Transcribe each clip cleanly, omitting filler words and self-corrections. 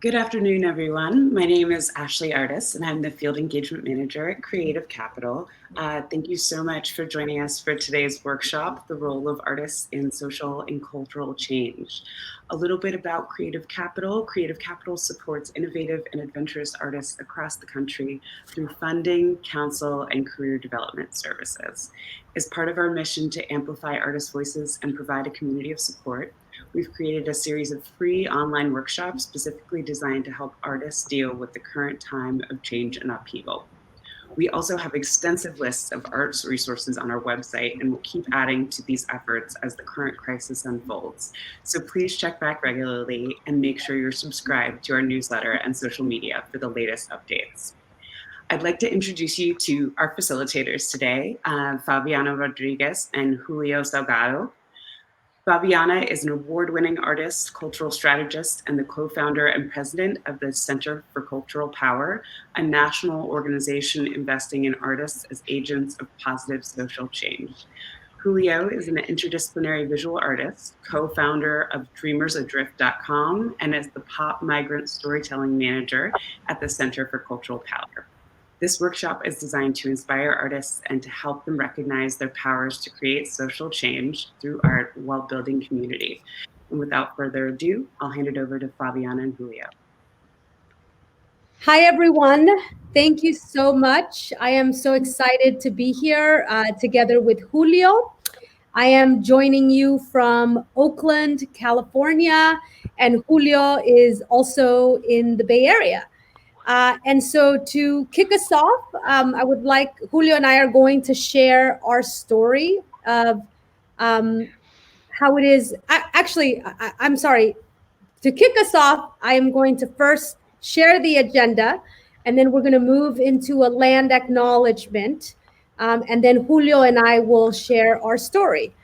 Good afternoon, everyone. My name is Ashley Artist, and I'm the Field Engagement Manager at Creative Capital. Thank you so much for joining us for today's workshop, The Role of Artists in Social and Cultural Change. A little bit about Creative Capital. Creative Capital supports innovative and adventurous artists across the country through funding, counsel, and career development services. As part of our mission to amplify artists' voices and provide a community of support, we've created a series of free online workshops specifically designed to help artists deal with the current time of change and upheaval. We also have extensive lists of arts resources on our website, and we'll keep adding to these efforts as the current crisis unfolds. So please check back regularly and make sure you're subscribed to our newsletter and social media for the latest updates. I'd like to introduce you to our facilitators today, Favianna Rodriguez and Julio Salgado. Favianna is an award-winning artist, cultural strategist, and the co-founder and president of the Center for Cultural Power, a national organization investing in artists as agents of positive social change. Julio is an interdisciplinary visual artist, co-founder of dreamersadrift.com, and is the pop migrant storytelling manager at the Center for Cultural Power. This workshop is designed to inspire artists and to help them recognize their powers to create social change through art while building community. And without further ado, I'll hand it over to Favianna and Julio. Hi, everyone. Thank you so much. I am so excited to be here together with Julio. I am joining you from Oakland, California, and Julio is also in the Bay Area. And so to kick us off, I would like, Julio and I are going to share our story of how it is. I'm sorry. To kick us off, I am going to first share the agenda, and then we're going to move into a land acknowledgement. And then Julio and I will share our story.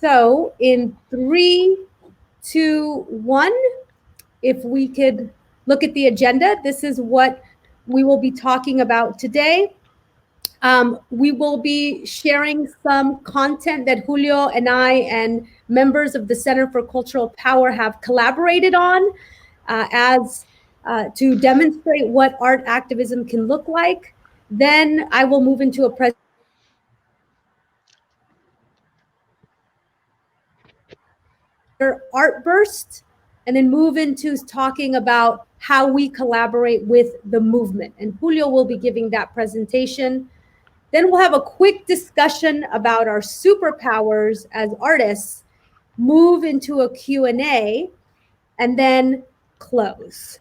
So in 3, 2, 1, if we could look at the agenda, this is what we will be talking about today. We will be sharing some content that Julio and I and members of the Center for Cultural Power have collaborated on to demonstrate what art activism can look like. Then I will move into a art burst, and then move into talking about how we collaborate with the movement. And Julio will be giving that presentation. Then we'll have a quick discussion about our superpowers as artists, move into a Q&A, and then close.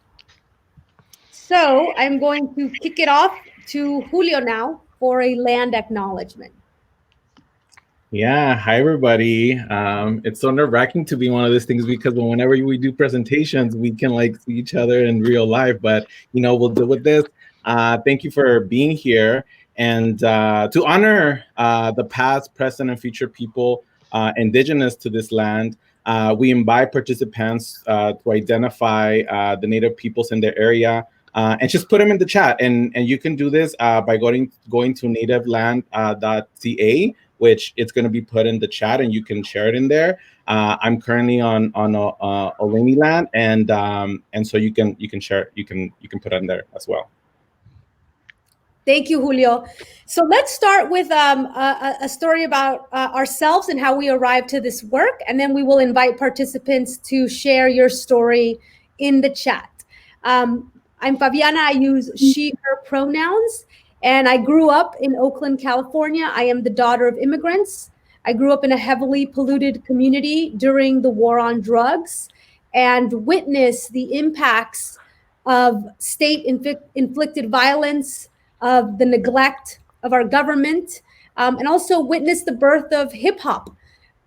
So I'm going to kick it off to Julio now for a land acknowledgement. Yeah, hi everybody. It's so nerve-wracking to be one of these things because whenever we do presentations, we can see each other in real life, but we'll deal with this. Thank you for being here. And to honor the past, present, and future people indigenous to this land, we invite participants to identify the Native peoples in their area and just put them in the chat. And you can do this by going to nativeland.ca, which it's going to be put in the chat, and you can share it in there. I'm currently on Ohlone land, and so you can share, you can put it in there as well. Thank you, Julio. So let's start with a story about ourselves and how we arrived to this work, and then we will invite participants to share your story in the chat. I'm Favianna. I use she, her pronouns. And I grew up in Oakland, California. I am the daughter of immigrants. I grew up in a heavily polluted community during the war on drugs and witnessed the impacts of state-inflicted violence, of the neglect of our government, and also witnessed the birth of hip hop.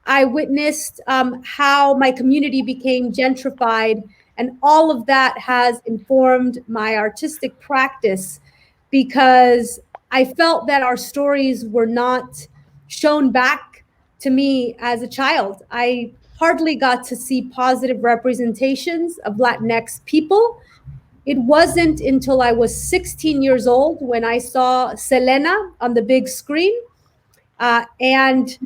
I witnessed how my community became gentrified, and all of that has informed my artistic practice, because I felt that our stories were not shown back to me as a child. I hardly got to see positive representations of Latinx people. It wasn't until I was 16 years old when I saw Selena on the big screen. And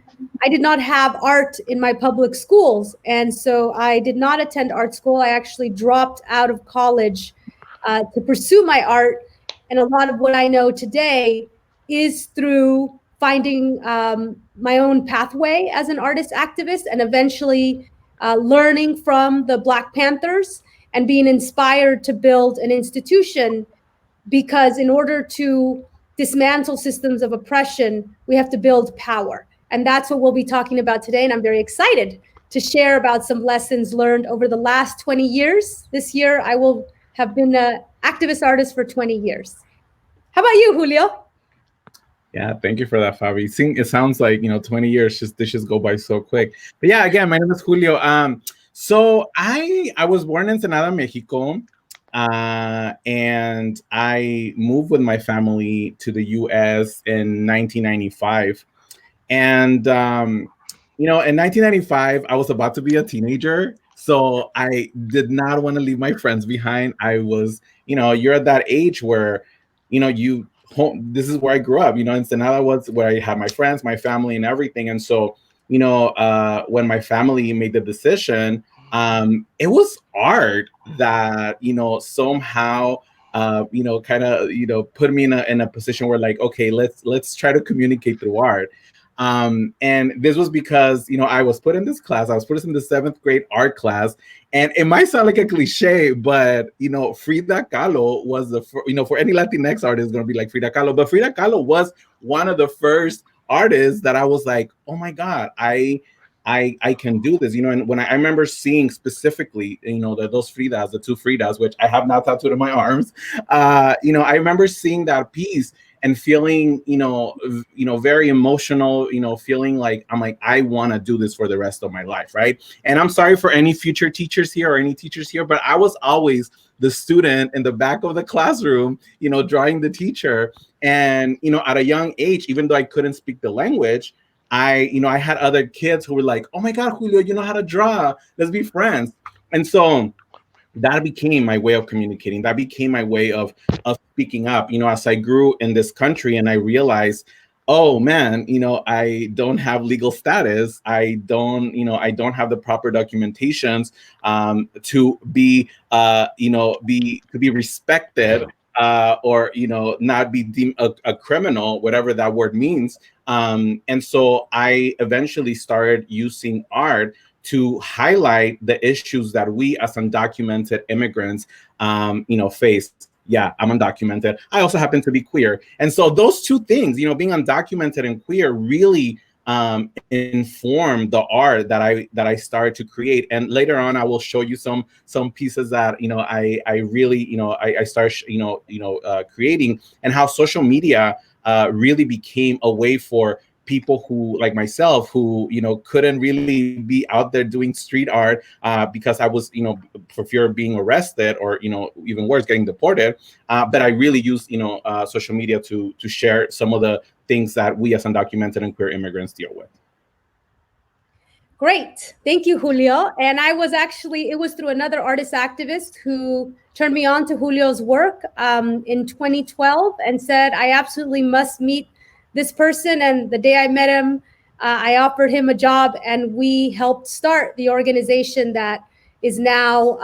I did not have art in my public schools. And so I did not attend art school. I actually dropped out of college to pursue my art. And a lot of what I know today is through finding my own pathway as an artist activist, and eventually learning from the Black Panthers and being inspired to build an institution, because in order to dismantle systems of oppression, we have to build power. And that's what we'll be talking about today. And I'm very excited to share about some lessons learned over the last 20 years. This year, I will have been an activist artist for 20 years. How about you, Julio? Yeah, thank you for that, Fabi. It sounds like, 20 years this just go by so quick. But yeah, again, my name is Julio. So I was born in Ensenada, Mexico, and I moved with my family to the U.S. in 1995. And in 1995, I was about to be a teenager, so I did not want to leave my friends behind. I was, you're at that age where, this is where I grew up. Ensenada was where I had my friends, my family, and everything. And so, when my family made the decision, it was art that, somehow, put me in a position where, like, okay, let's try to communicate through art. And this was because, I was put in this class. I was put in the 7th grade art class, and it might sound like a cliche, but, Frida Kahlo was for any Latinx artist, going to be like Frida Kahlo, but Frida Kahlo was one of the first artists that I was like, oh my God, I can do this, and when I remember seeing specifically, those Fridas, the 2 Fridas, which I have now tattooed on my arms, I remember seeing that piece and feeling, very emotional, feeling like, I want to do this for the rest of my life, right? And I'm sorry for any future teachers here or any teachers here, but I was always the student in the back of the classroom, drawing the teacher. And, at a young age, even though I couldn't speak the language, I had other kids who were like, oh my God, Julio, you know how to draw. Let's be friends. And so that became my way of communicating. That became my way of speaking up, as I grew in this country, and I realized, oh man, I don't have legal status. I don't have the proper documentations to be, to be respected, or, not be deemed a criminal, whatever that word means. And so I eventually started using art to highlight the issues that we as undocumented immigrants, face. Yeah, I'm undocumented. I also happen to be queer. And so those two things, being undocumented and queer, really informed the art that I started to create. And later on, I will show you some pieces that, I really, I started, creating, and how social media really became a way for people who, like myself, who couldn't really be out there doing street art because I was, for fear of being arrested, or even worse, getting deported. But I really used social media to share some of the things that we as undocumented and queer immigrants deal with. Great, thank you, Julio. And it was through another artist activist who turned me on to Julio's work in 2012 and said, I absolutely must meet this person. And the day I met him, I offered him a job, and we helped start the organization that is now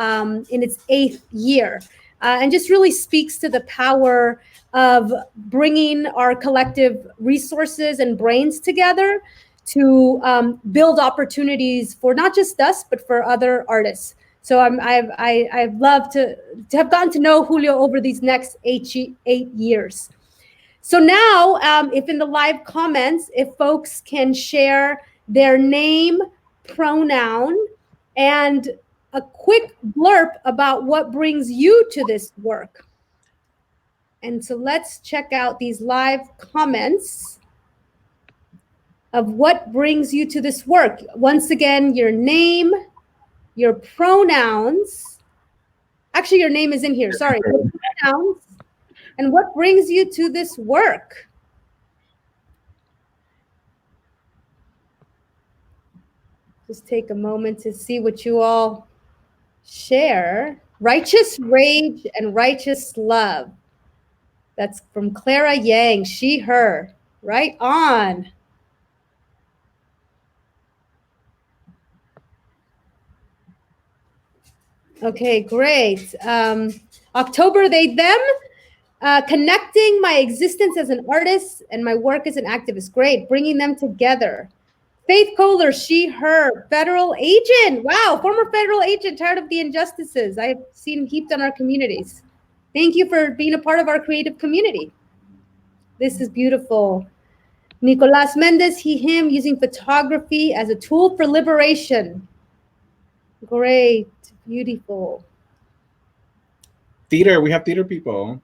in its 8th year, and just really speaks to the power of bringing our collective resources and brains together to build opportunities for not just us, but for other artists. So I've loved to have gotten to know Julio over these next 8 years. So now, if in the live comments, if folks can share their name, pronoun, and a quick blurb about what brings you to this work. And so let's check out these live comments of what brings you to this work. Once again, your name, your pronouns. Actually, your name is in here, sorry. Your pronouns. And what brings you to this work? Just take a moment to see what you all share. Righteous rage and righteous love. That's from Clara Yang, she, her. Right on. Okay, great. October, they, them. Connecting my existence as an artist and my work as an activist. Great. Bringing them together. Faith Kohler, she, her, federal agent. Wow, former federal agent, tired of the injustices I've seen heaped on our communities. Thank you for being a part of our creative community. This is beautiful. Nicolas Mendez, he, him, using photography as a tool for liberation. Great, beautiful. Theater, we have theater people.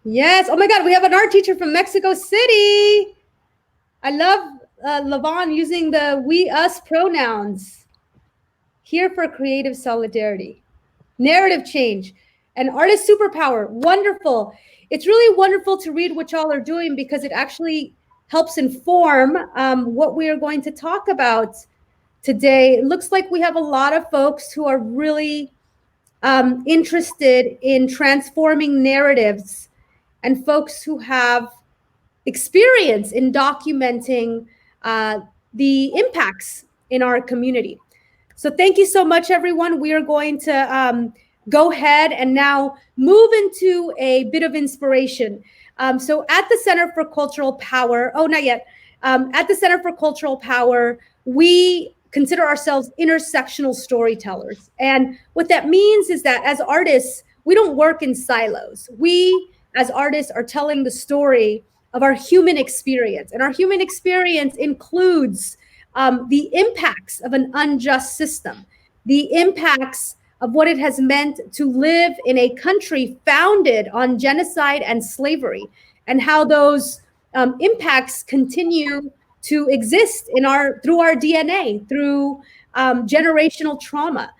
Yes. Oh my God, we have an art teacher from Mexico City. I love Lavon using the we, us pronouns. Here for creative solidarity. Narrative change. An artist superpower. Wonderful. It's really wonderful to read what y'all are doing because it actually helps inform what we are going to talk about today. It looks like we have a lot of folks who are really interested in transforming narratives and folks who have experience in documenting the impacts in our community. So thank you so much, everyone. We are going to go ahead and now move into a bit of inspiration. So at the Center for Cultural Power, not yet. At the Center for Cultural Power, we consider ourselves intersectional storytellers. And what that means is that as artists, we don't work in silos. We, as artists, are telling the story of our human experience. And our human experience includes the impacts of an unjust system, the impacts of what it has meant to live in a country founded on genocide and slavery, and how those impacts continue to exist in through our DNA, through generational trauma.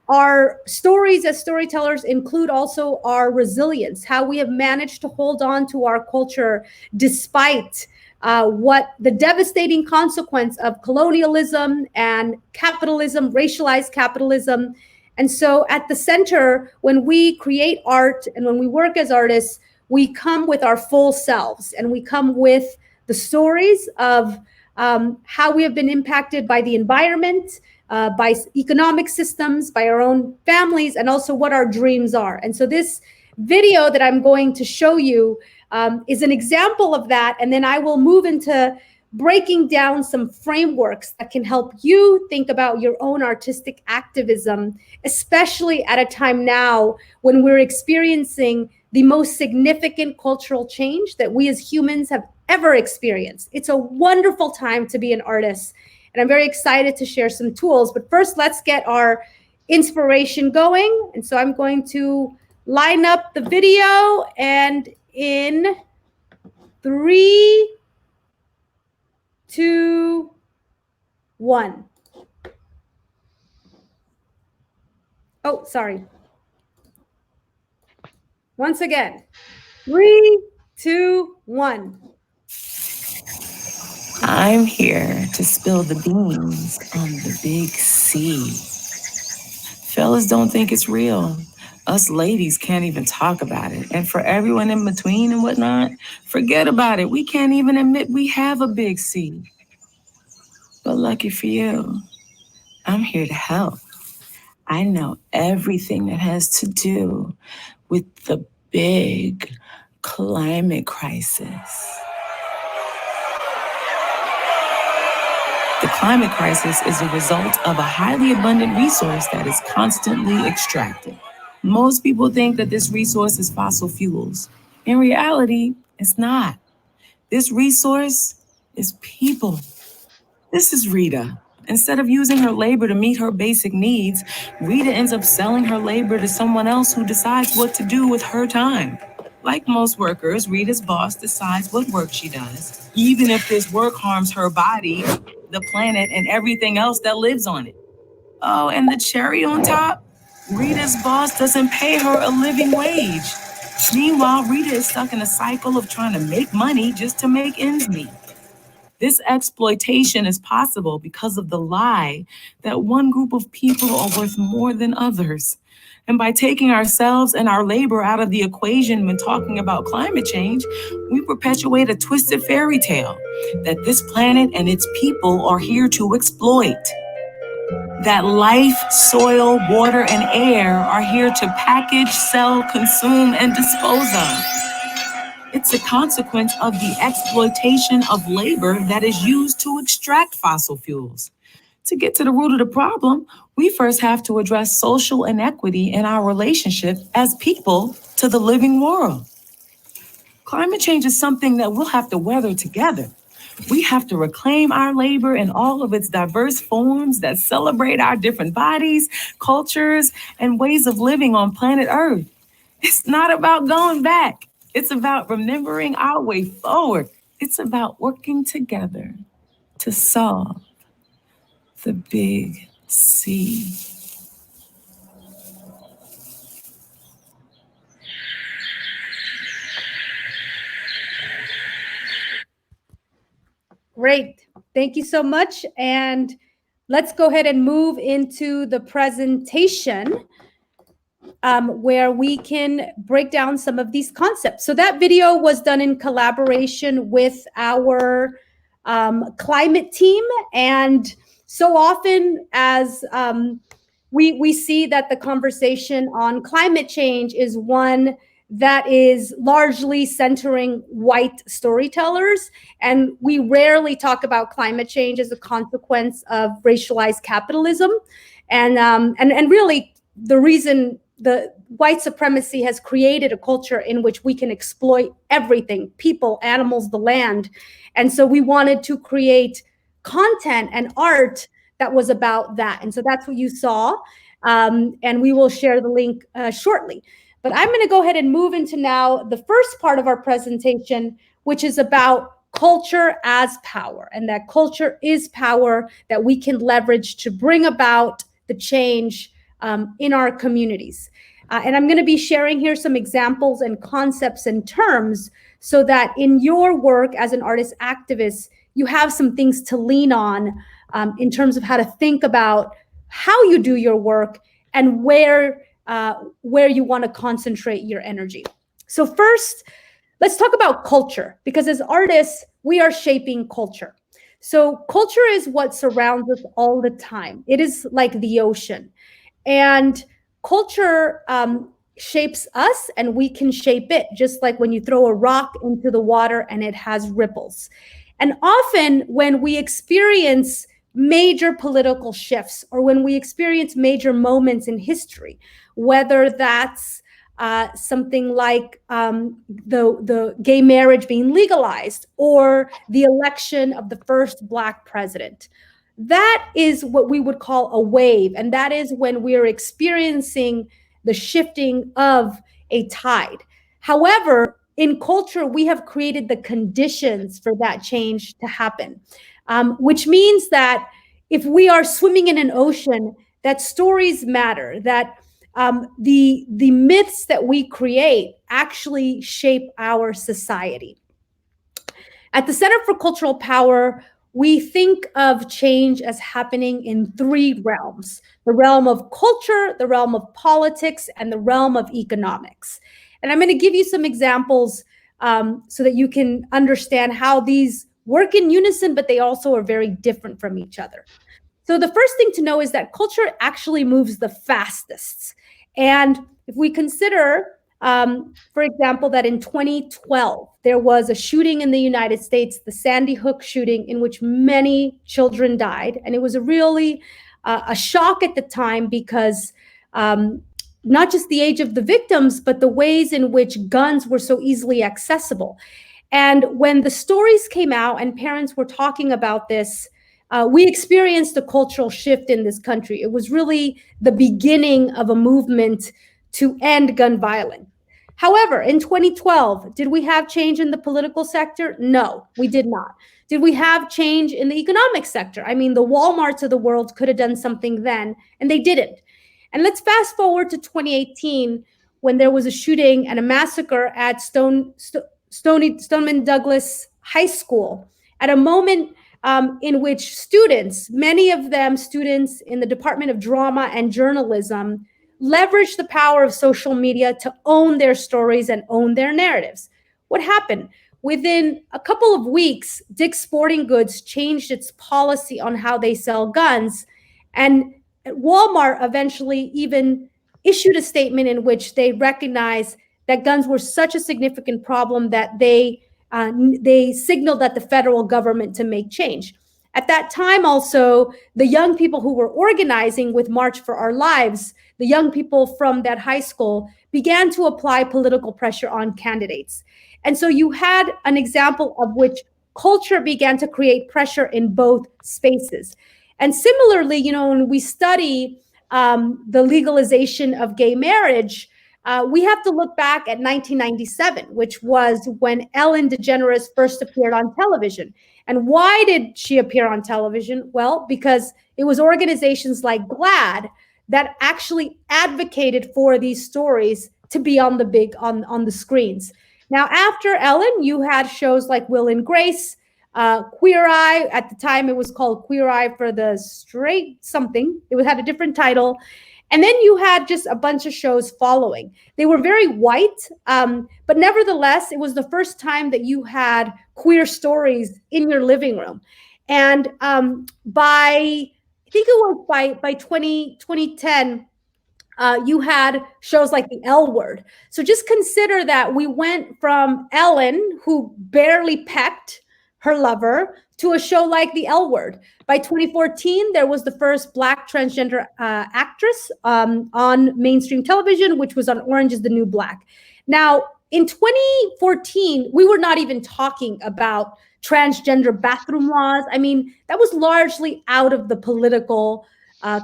Our stories as storytellers include also our resilience, how we have managed to hold on to our culture despite what the devastating consequence of colonialism and capitalism, racialized capitalism. And so at the center, when we create art and when we work as artists, we come with our full selves and we come with the stories of how we have been impacted by the environment, by economic systems, by our own families, and also what our dreams are. And so this video that I'm going to show you is an example of that. And then I will move into breaking down some frameworks that can help you think about your own artistic activism, especially at a time now when we're experiencing the most significant cultural change that we as humans have ever experienced. It's a wonderful time to be an artist, and I'm very excited to share some tools. But first, let's get our inspiration going. And so I'm going to line up the video, and in 3, 2, 1. Oh, sorry. Once again, 3, 2, 1. I'm here to spill the beans on the big C. Fellas don't think it's real. Us ladies can't even talk about it. And for everyone in between and whatnot, forget about it. We can't even admit we have a big C. But lucky for you, I'm here to help. I know everything that has to do with the big climate crisis. The climate crisis is a result of a highly abundant resource that is constantly extracted. Most people think that this resource is fossil fuels. In reality, it's not. This resource is people. This is Rita. Instead of using her labor to meet her basic needs, Rita ends up selling her labor to someone else who decides what to do with her time. Like most workers, Rita's boss decides what work she does, even if this work harms her body, the planet, and everything else that lives on it. Oh, and the cherry on top? Rita's boss doesn't pay her a living wage. Meanwhile, Rita is stuck in a cycle of trying to make money just to make ends meet. This exploitation is possible because of the lie that one group of people are worth more than others. And by taking ourselves and our labor out of the equation when talking about climate change, we perpetuate a twisted fairy tale that this planet and its people are here to exploit. that life, soil, water, and air are here to package, sell, consume, and dispose of. It's a consequence of the exploitation of labor that is used to extract fossil fuels. To get to the root of the problem, we first have to address social inequity in our relationship as people to the living world. Climate change is something that we'll have to weather together. We have to reclaim our labor in all of its diverse forms that celebrate our different bodies, cultures, and ways of living on planet Earth. It's not about going back. It's about remembering our way forward. It's about working together to solve the big C. Great. Thank you so much. And let's go ahead and move into the presentation where we can break down some of these concepts. So that video was done in collaboration with our climate team. And so often as we see that the conversation on climate change is one that is largely centering white storytellers. And we rarely talk about climate change as a consequence of racialized capitalism. And really the reason the white supremacy has created a culture in which we can exploit everything, people, animals, the land. And so we wanted to create content and art that was about that. And so that's what you saw. And we will share the link shortly. But I'm going to go ahead and move into now the first part of our presentation, which is about culture as power, and that culture is power that we can leverage to bring about the change in our communities. And I'm going to be sharing here some examples and concepts and terms so that in your work as an artist activist, you have some things to lean on in terms of how to think about how you do your work and where you want to concentrate your energy. So first, let's talk about culture, because as artists, we are shaping culture. So culture is what surrounds us all the time. It is like the ocean. And culture shapes us and we can shape it, just like when you throw a rock into the water and it has ripples. And often when we experience major political shifts or when we experience major moments in history, whether that's something like the gay marriage being legalized or the election of the first Black president, that is what we would call a wave. And that is when we're experiencing the shifting of a tide. However, in culture, we have created the conditions for that change to happen, which means that if we are swimming in an ocean, that stories matter, that the myths that we create actually shape our society. At the Center for Cultural Power, we think of change as happening in three realms: the realm of culture, the realm of politics, and the realm of economics. And I'm going to give you some examples so that you can understand how these work in unison, but they also are very different from each other. So the first thing to know is that culture actually moves the fastest. And if we consider, for example, that in 2012, there was a shooting in the United States, the Sandy Hook shooting, in which many children died. And it was a really a shock at the time because not just the age of the victims, but the ways in which guns were so easily accessible. And when the stories came out and parents were talking about this, we experienced a cultural shift in this country. It was really the beginning of a movement to end gun violence. However, in 2012, did we have change in the political sector? No, we did not. Did we have change in the economic sector? I mean, the Walmarts of the world could have done something then, and they didn't. And let's fast forward to 2018, when there was a shooting and a massacre at Stoneman Douglas High School, at a moment in which students, many of them students in the Department of Drama and Journalism, leveraged the power of social media to own their stories and own their narratives. What happened? Within a couple of weeks, Dick's Sporting Goods changed its policy on how they sell guns, and Walmart eventually even issued a statement in which they recognized that guns were such a significant problem that they signaled that the federal government to make change. At that time, also, the young people who were organizing with March for Our Lives, the young people from that high school, began to apply political pressure on candidates. And so you had an example of which culture began to create pressure in both spaces. And similarly, when we study the legalization of gay marriage, we have to look back at 1997, which was when Ellen DeGeneres first appeared on television. And why did she appear on television? Well, because it was organizations like GLAAD that actually advocated for these stories to be on the screens. Now, after Ellen, you had shows like Will and Grace, Queer Eye. At the time, it was called Queer Eye for the Straight something. It had a different title. And then you had just a bunch of shows following. They were very white, but nevertheless, it was the first time that you had queer stories in your living room. And by 2010, you had shows like The L Word. So just consider that we went from Ellen, who barely pecked her lover, to a show like The L Word. By 2014, there was the first Black transgender actress on mainstream television, which was on Orange is the New Black. Now, in 2014, we were not even talking about transgender bathroom laws. I mean, that was largely out of the political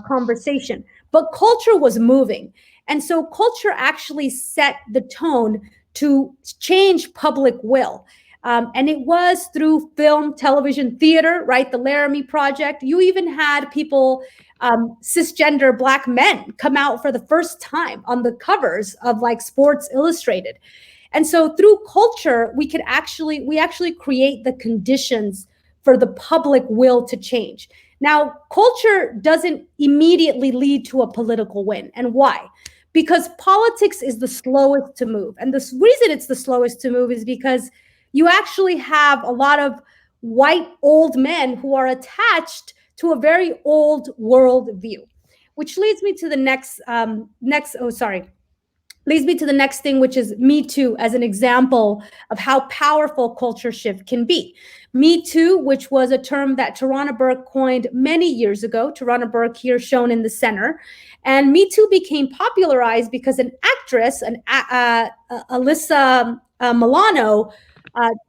conversation. But culture was moving. And so culture actually set the tone to change public will. And it was through film, television, theater, right? The Laramie Project. You even had people, cisgender Black men, come out for the first time on the covers of like Sports Illustrated. And so through culture, we actually create the conditions for the public will to change. Now, culture doesn't immediately lead to a political win. And why? Because politics is the slowest to move. And the reason it's the slowest to move is because you actually have a lot of white old men who are attached to a very old worldview, which leads me to the leads me to the next thing, which is Me Too, as an example of how powerful culture shift can be. Me Too, which was a term that Tarana Burke coined many years ago, Tarana Burke here shown in the center. And Me Too became popularized because an actress, Alyssa Milano,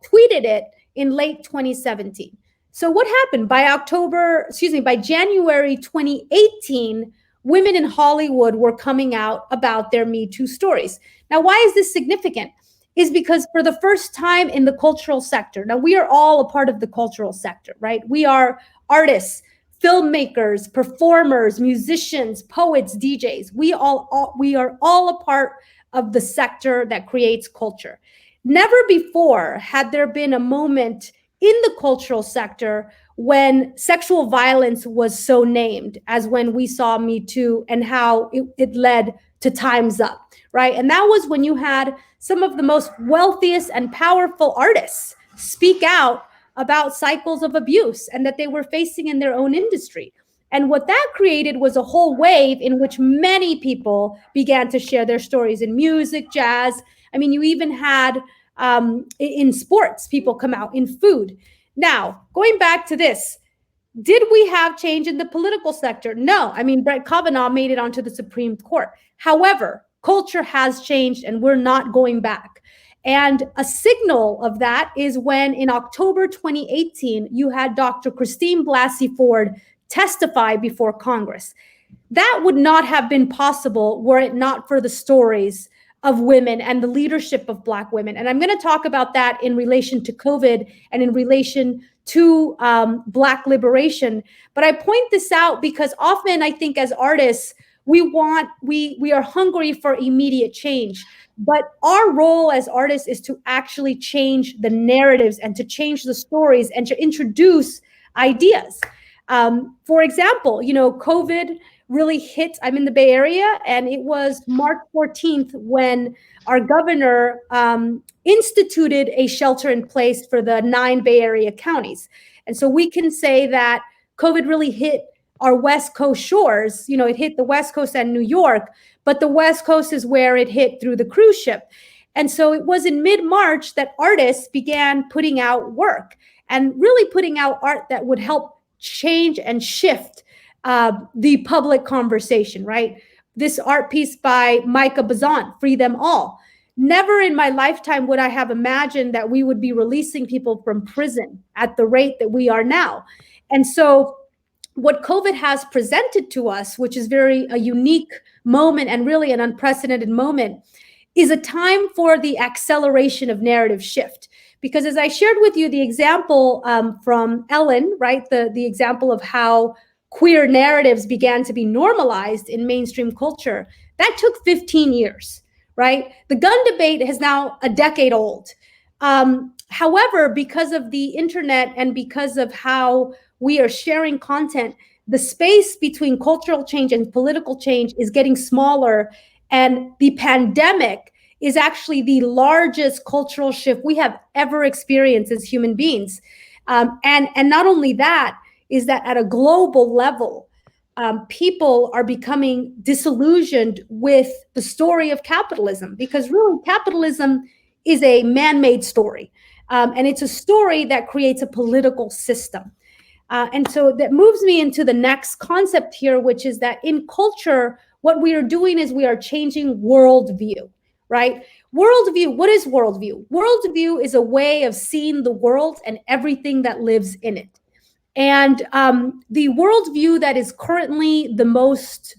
tweeted it in late 2017. So what happened? By January 2018, women in Hollywood were coming out about their Me Too stories. Now, why is this significant? Is because for the first time in the cultural sector, now we are all a part of the cultural sector, right? We are artists, filmmakers, performers, musicians, poets, DJs. We are all a part of the sector that creates culture. Never before had there been a moment in the cultural sector when sexual violence was so named as when we saw Me Too and how it led to Time's Up, right? And that was when you had some of the most wealthiest and powerful artists speak out about cycles of abuse and that they were facing in their own industry. And what that created was a whole wave in which many people began to share their stories in music, jazz. I mean, you even had in sports, people come out, in food. Now, going back to this, did we have change in the political sector? No. I mean, Brett Kavanaugh made it onto the Supreme Court. However, culture has changed and we're not going back. And a signal of that is when in October 2018, you had Dr. Christine Blasey Ford testify before Congress. That would not have been possible were it not for the stories of women and the leadership of Black women. And I'm going to talk about that in relation to COVID and in relation to Black liberation. But I point this out because often I think as artists, we are hungry for immediate change. But our role as artists is to actually change the narratives and to change the stories and to introduce ideas. For example, COVID really hit. I'm in the Bay Area, and it was March 14th when our governor instituted a shelter in place for the 9 Bay Area counties. And so we can say that COVID really hit our West Coast shores. It hit the West Coast and New York, but the West Coast is where it hit through the cruise ship. And so it was in mid-March that artists began putting out work and really putting out art that would help change and shift the public conversation, right? This art piece by Micah Bazant, Free Them All. Never in my lifetime would I have imagined that we would be releasing people from prison at the rate that we are now. And so what COVID has presented to us, which is a unique moment and really an unprecedented moment, is a time for the acceleration of narrative shift. Because as I shared with you, the example from Ellen, right, the example of how queer narratives began to be normalized in mainstream culture, that took 15 years, right? The gun debate is now a decade old. However, because of the internet and because of how we are sharing content, the space between cultural change and political change is getting smaller. And the pandemic is actually the largest cultural shift we have ever experienced as human beings. And not only that, is that at a global level, people are becoming disillusioned with the story of capitalism, because really capitalism is a man-made story. And it's a story that creates a political system. And so that moves me into the next concept here, which is that in culture, what we are doing is we are changing worldview, right? Worldview, what is worldview? Worldview is a way of seeing the world and everything that lives in it. And the worldview that is currently the most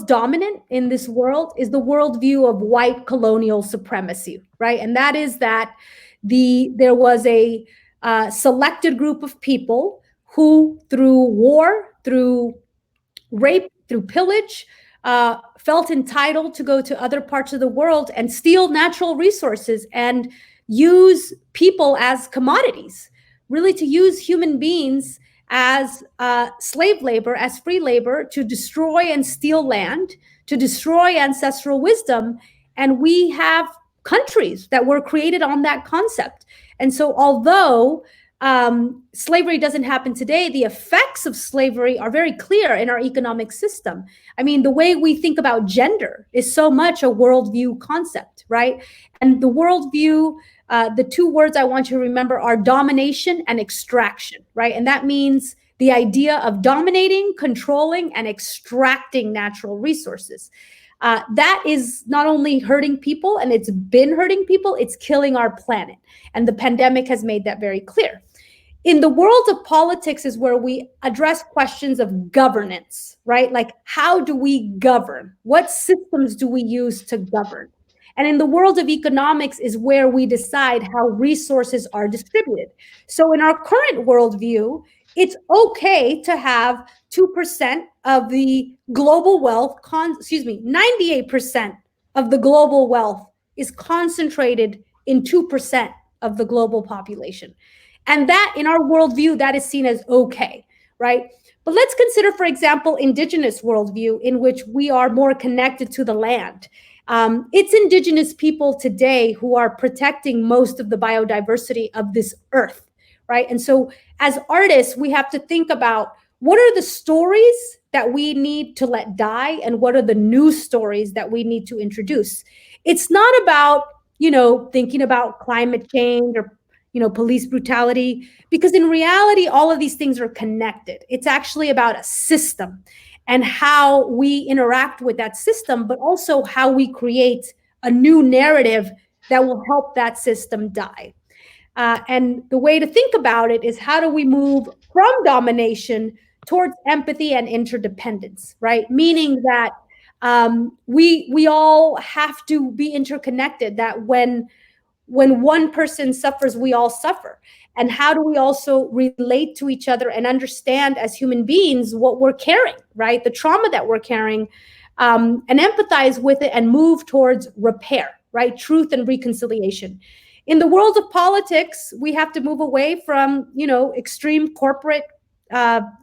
dominant in this world is the worldview of white colonial supremacy, right? And that is that there was a selected group of people who, through war, through rape, through pillage, felt entitled to go to other parts of the world and steal natural resources and use people as commodities, really to use human beings as slave labor, as free labor, to destroy and steal land, to destroy ancestral wisdom. And we have countries that were created on that concept. And so although slavery doesn't happen today, the effects of slavery are very clear in our economic system. I mean, the way we think about gender is so much a worldview concept, right? And the worldview, the two words I want you to remember are domination and extraction, right? And that means the idea of dominating, controlling, and extracting natural resources. That is not only hurting people, and it's been hurting people, it's killing our planet. And the pandemic has made that very clear. In the world of politics is where we address questions of governance, right? Like, how do we govern? What systems do we use to govern? And in the world of economics is where we decide how resources are distributed. So in our current worldview, it's okay to have 2% of the global wealth, 98% of the global wealth is concentrated in 2% of the global population. And that, in our worldview, that is seen as okay, right? But let's consider, for example, indigenous worldview, in which we are more connected to the land. It's indigenous people today who are protecting most of the biodiversity of this earth, right? And so as artists, we have to think about what are the stories that we need to let die and what are the new stories that we need to introduce. It's not about, thinking about climate change or police brutality, because in reality, all of these things are connected. It's actually about a system and how we interact with that system, but also how we create a new narrative that will help that system die. And the way to think about it is, how do we move from domination towards empathy and interdependence, right? Meaning that we all have to be interconnected, that when one person suffers, we all suffer. And how do we also relate to each other and understand as human beings what we're carrying, right? The trauma that we're carrying, and empathize with it and move towards repair, right? Truth and reconciliation. In the world of politics, we have to move away from, extreme corporate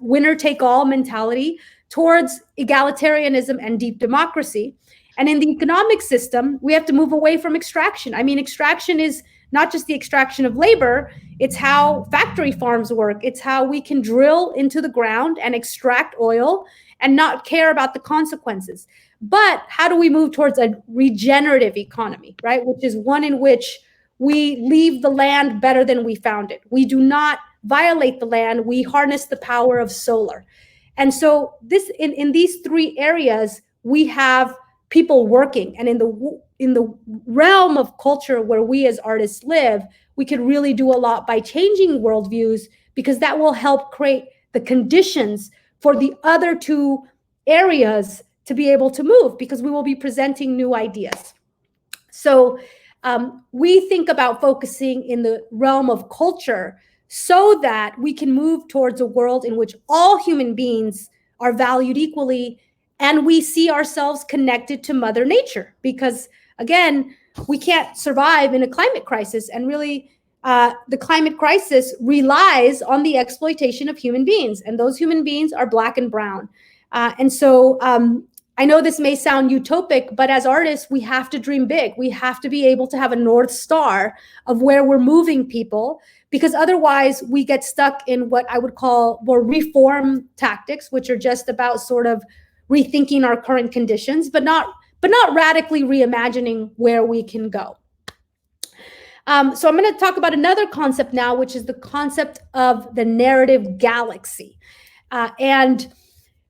winner-take-all mentality towards egalitarianism and deep democracy. And in the economic system, we have to move away from extraction. I mean, extraction is not just the extraction of labor, it's how factory farms work. It's how we can drill into the ground and extract oil and not care about the consequences. But how do we move towards a regenerative economy, right? Which is one in which we leave the land better than we found it. We do not violate the land. We harness the power of solar. And so this, in these three areas, we have people working. And in the realm of culture where we as artists live, we could really do a lot by changing worldviews, because that will help create the conditions for the other two areas to be able to move, because we will be presenting new ideas. So we think about focusing in the realm of culture so that we can move towards a world in which all human beings are valued equally, and we see ourselves connected to Mother Nature. Because again, we can't survive in a climate crisis, and really the climate crisis relies on the exploitation of human beings, and those human beings are Black and brown. And so I know this may sound utopic, but as artists, we have to dream big. We have to be able to have a North Star of where we're moving people, because otherwise we get stuck in what I would call more reform tactics, which are just about sort of rethinking our current conditions, but not radically reimagining where we can go. So I'm going to talk about another concept now, which is the concept of the narrative galaxy. And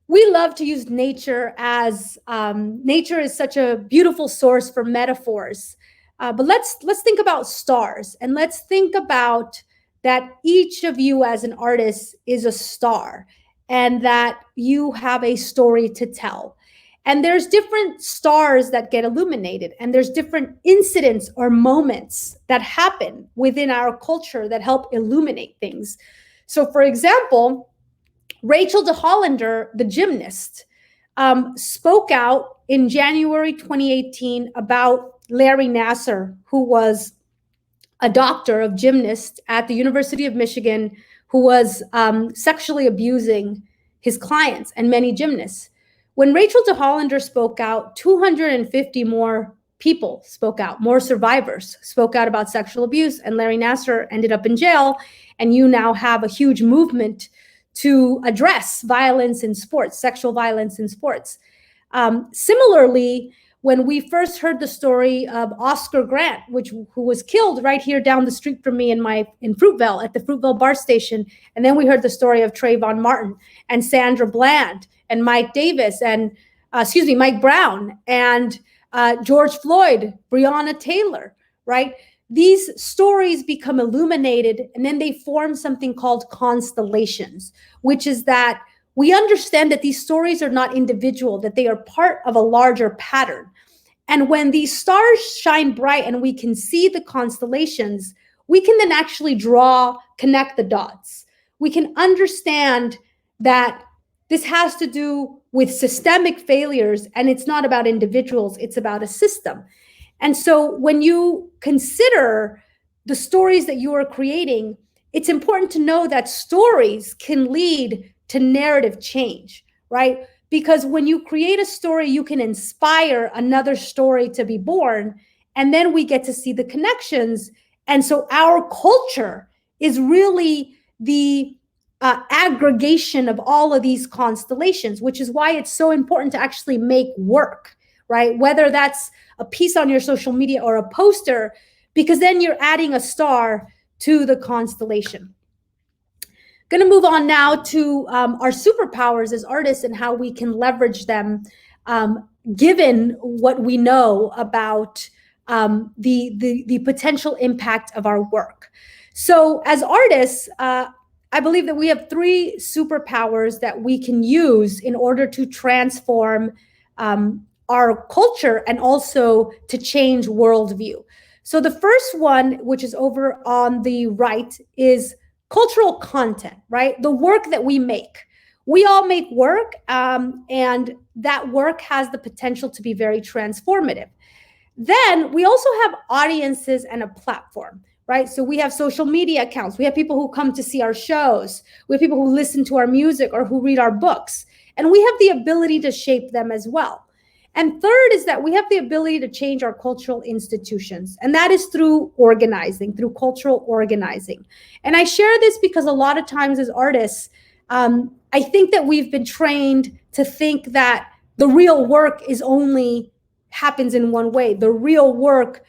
we love to use nature as nature is such a beautiful source for metaphors. But let's think about stars, and let's think about that each of you as an artist is a star, and that you have a story to tell. And there's different stars that get illuminated, and there's different incidents or moments that happen within our culture that help illuminate things. So for example, Rachel de Hollander, the gymnast, spoke out in January 2018 about Larry Nassar, who was a doctor of gymnasts at the University of Michigan, who was sexually abusing his clients and many gymnasts. When Rachel de Hollander spoke out, 250 more people spoke out, more survivors spoke out about sexual abuse, and Larry Nassar ended up in jail. And you now have a huge movement to address violence in sports, sexual violence in sports. Similarly, when we first heard the story of Oscar Grant, who was killed right here down the street from me in Fruitvale, at the Fruitvale BART station, and then we heard the story of Trayvon Martin and Sandra Bland and Mike Davis and Mike Brown and George Floyd, Breonna Taylor, right? These stories become illuminated, and then they form something called constellations, which is that we understand that these stories are not individual, that they are part of a larger pattern. And when these stars shine bright and we can see the constellations, we can then actually connect the dots. We can understand that this has to do with systemic failures, and it's not about individuals, it's about a system. And so when you consider the stories that you are creating, it's important to know that stories can lead to narrative change, right? Because when you create a story, you can inspire another story to be born, and then we get to see the connections. And so our culture is really the aggregation of all of these constellations, which is why it's so important to actually make work, right? Whether that's a piece on your social media or a poster, because then you're adding a star to the constellation. Going to move on now to our superpowers as artists and how we can leverage them, given what we know about the potential impact of our work. So as artists, I believe that we have three superpowers that we can use in order to transform our culture and also to change worldview. So the first one, which is over on the right, is cultural content, right? The work that we make. We all make work, and that work has the potential to be very transformative. Then we also have audiences and a platform, right? So we have social media accounts. We have people who come to see our shows. We have people who listen to our music or who read our books. And we have the ability to shape them as well. And third is that we have the ability to change our cultural institutions. And that is through organizing, through cultural organizing. And I share this because a lot of times as artists, I think that we've been trained to think that the real work is only happens in one way. The real work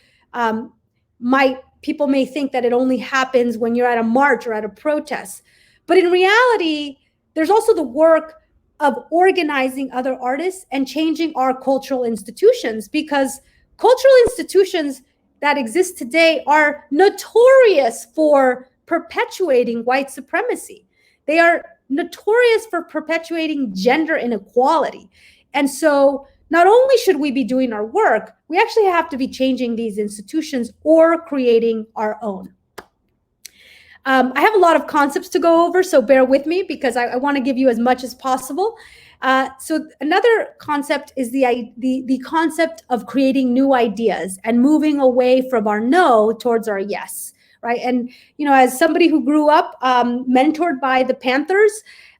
people may think that it only happens when you're at a march or at a protest. But in reality, there's also the work of organizing other artists and changing our cultural institutions, because cultural institutions that exist today are notorious for perpetuating white supremacy. They are notorious for perpetuating gender inequality. And so not only should we be doing our work, we actually have to be changing these institutions or creating our own. I have a lot of concepts to go over, so bear with me because I want to give you as much as possible. So another concept is the concept of creating new ideas and moving away from our no towards our yes, right? And, you know, as somebody who grew up mentored by the Panthers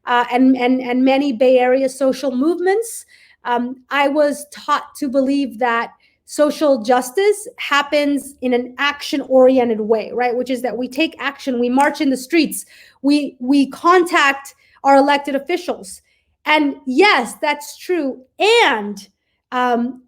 and many Bay Area social movements, I was taught to believe that social justice happens in an action-oriented way, right? Which is that we take action, we march in the streets, we contact our elected officials. And yes, that's true. And oh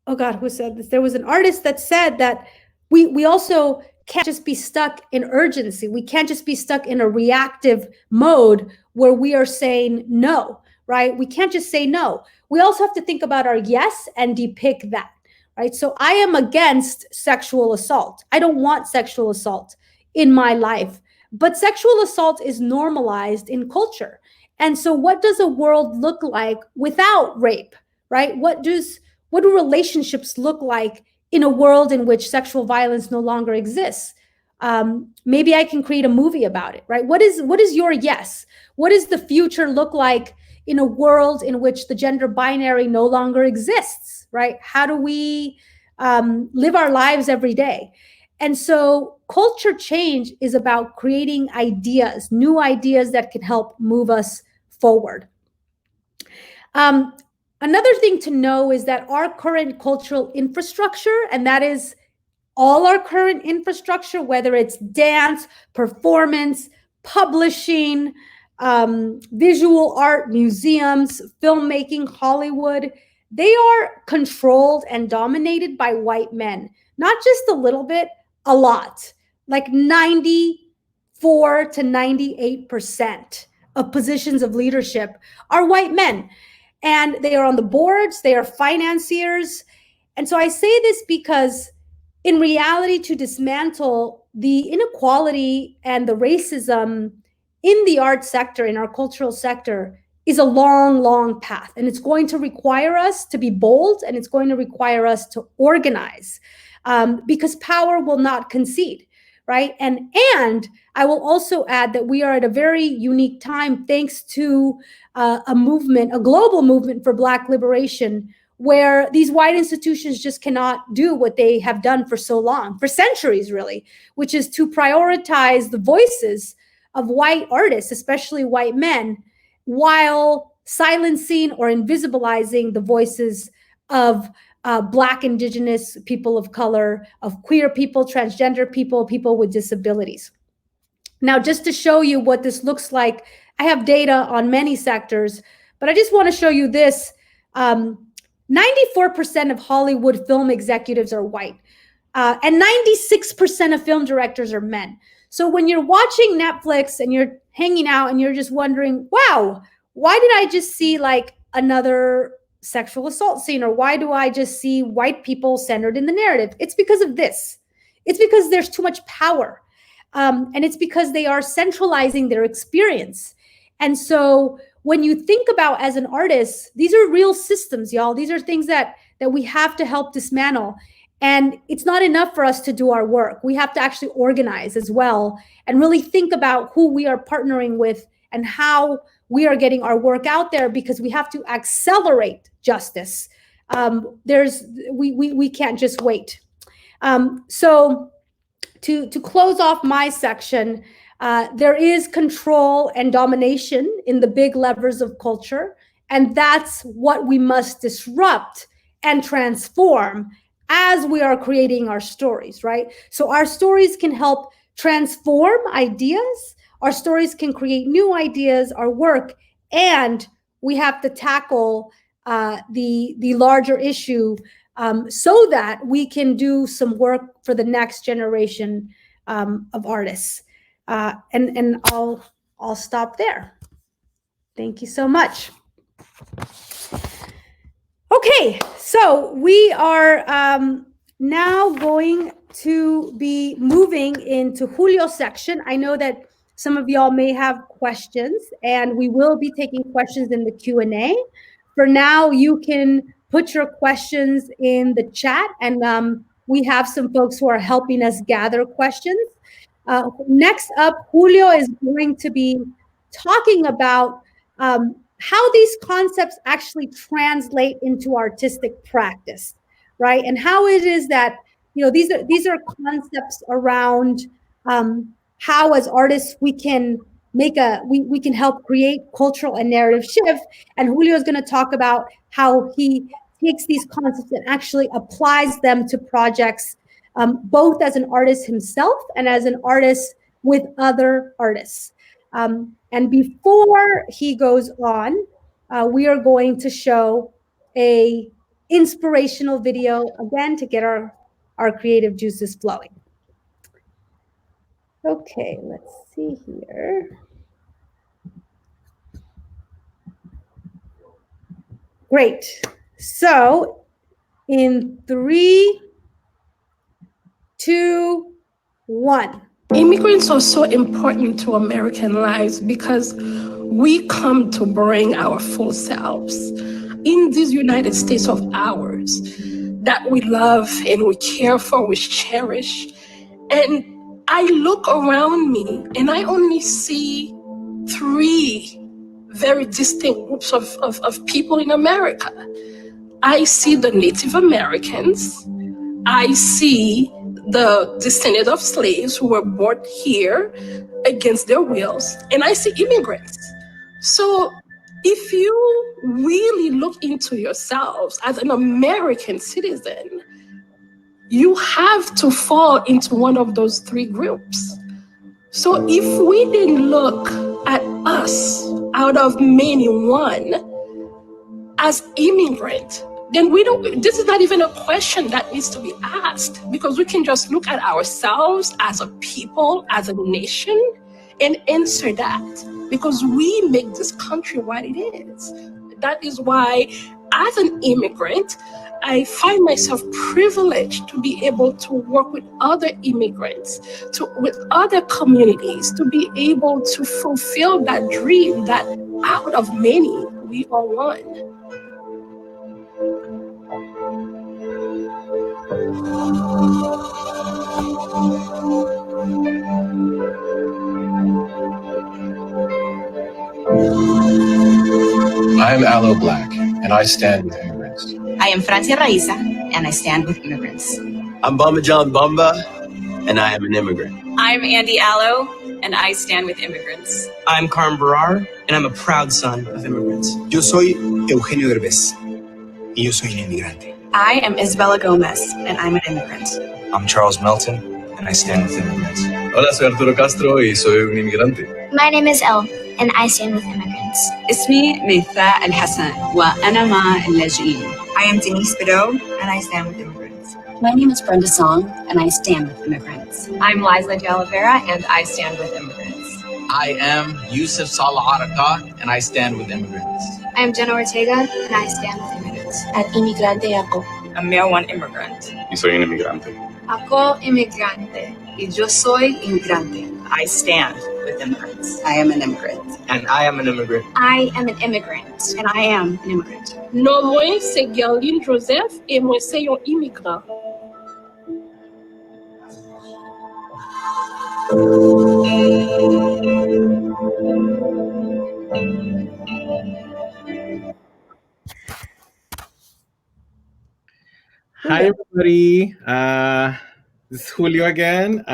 God, who said this? There was an artist that said that we also can't just be stuck in urgency. We can't just be stuck in a reactive mode where we are saying no, right? We can't just say no. We also have to think about our yes and depict that, right? So I am against sexual assault. I don't want sexual assault in my life, but sexual assault is normalized in culture. And so what does a world look like without rape, right? What do relationships look like in a world in which sexual violence no longer exists? Maybe I can create a movie about it, right? What is your yes? What does the future look like in a world in which the gender binary no longer exists, right? How do we live our lives every day? And so culture change is about creating ideas, new ideas that can help move us forward. Another thing to know is that our current cultural infrastructure, and that is all our current infrastructure, whether it's dance, performance, publishing, visual art, museums, filmmaking, Hollywood, they are controlled and dominated by white men. Not just a little bit, a lot. Like 94 to 98% of positions of leadership are white men. And they are on the boards, they are financiers. And so I say this because in reality, to dismantle the inequality and the racism in the art sector, in our cultural sector, is a long, long path. And it's going to require us to be bold, and it's going to require us to organize, because power will not concede, right? And I will also add that we are at a very unique time, thanks to a movement, a global movement for Black liberation, where these white institutions just cannot do what they have done for so long, for centuries really, which is to prioritize the voices of white artists, especially white men, while silencing or invisibilizing the voices of Black, Indigenous, people of color, of queer people, transgender people, people with disabilities. Now, just to show you what this looks like, I have data on many sectors, but I just want to show you this. 94% of Hollywood film executives are white, and 96% of film directors are men. So when you're watching Netflix and you're hanging out and you're just wondering, wow, why did I just see like another sexual assault scene? Or why do I just see white people centered in the narrative? It's because of this. It's because there's too much power. And it's because they are centralizing their experience. And so when you think about as an artist, these are real systems, y'all. These are things that we have to help dismantle. And it's not enough for us to do our work. We have to actually organize as well and really think about who we are partnering with and how we are getting our work out there, because we have to accelerate justice. We can't just wait. So to close off my section, there is control and domination in the big levers of culture. And that's what we must disrupt and transform as we are creating our stories, right? So our stories can help transform ideas. Our stories can create new ideas, our work, and we have to tackle the larger issue so that we can do some work for the next generation of artists. And I'll stop there. Thank you so much. Okay, so we are now going to be moving into Julio's section. I know that some of y'all may have questions, and we will be taking questions in the Q&A. For now, you can put your questions in the chat, and we have some folks who are helping us gather questions. Next up, Julio is going to be talking about how these concepts actually translate into artistic practice, right? And how it is that, you know, these are concepts around how as artists we can make we can help create cultural and narrative shift. And Julio is going to talk about how he takes these concepts and actually applies them to projects, both as an artist himself and as an artist with other artists. And before he goes on, we are going to show a inspirational video again to get our creative juices flowing. Okay, let's see here. Great. So in 3, 2, 1. Immigrants are so important to American lives because we come to bring our full selves in these United States of ours that we love and we care for, we cherish. And I look around me and I only see 3 very distinct groups of people in America. I see the Native Americans. I see the descendants of slaves who were brought here against their wills, and I see immigrants. So if you really look into yourselves as an American citizen, you have to fall into one of those 3 groups. So if we didn't look at us out of many one as immigrant, then this is not even a question that needs to be asked, because we can just look at ourselves as a people, as a nation, and answer that, because we make this country what it is. That is why, as an immigrant, I find myself privileged to be able to work with other immigrants, with other communities, to be able to fulfill that dream that out of many, we are one. I am Aloe Black, and I stand with immigrants. I am Francia Raiza, and I stand with immigrants. I'm Bamba John Bamba, and I am an immigrant. I'm Andy Allo, and I stand with immigrants. I'm Carmen Barrar, and I'm a proud son of immigrants. Yo soy Eugenio Derbez, y yo soy un inmigrante. I am Isabella Gomez, and I'm an immigrant. I'm Charles Melton, and I stand with immigrants. Hola, soy Arturo Castro, y soy un inmigrante. My name is El, and I stand with immigrants. اسمي ميثاء الحسن وأنا مع اللاجئين. I am Denise Bideau, and I stand with immigrants. My name is Brenda Song, and I stand with immigrants. I'm Liza de Oliveira, and I stand with immigrants. I am Yusuf Salah Araka, and I stand with immigrants. I am Jenna Ortega, and I stand with immigrants. At inmigrante ako. I'm Merwan Immigrant. Y soy un inmigrante. Ako inmigrante. Y yo soy inmigrante. I stand with immigrants. I am an immigrant. And I am an immigrant. I am an immigrant. And I am an immigrant. Non, moi, c'est Gerline Joseph, et moi, c'est un immigrant. Hi, everybody. This is Julio again.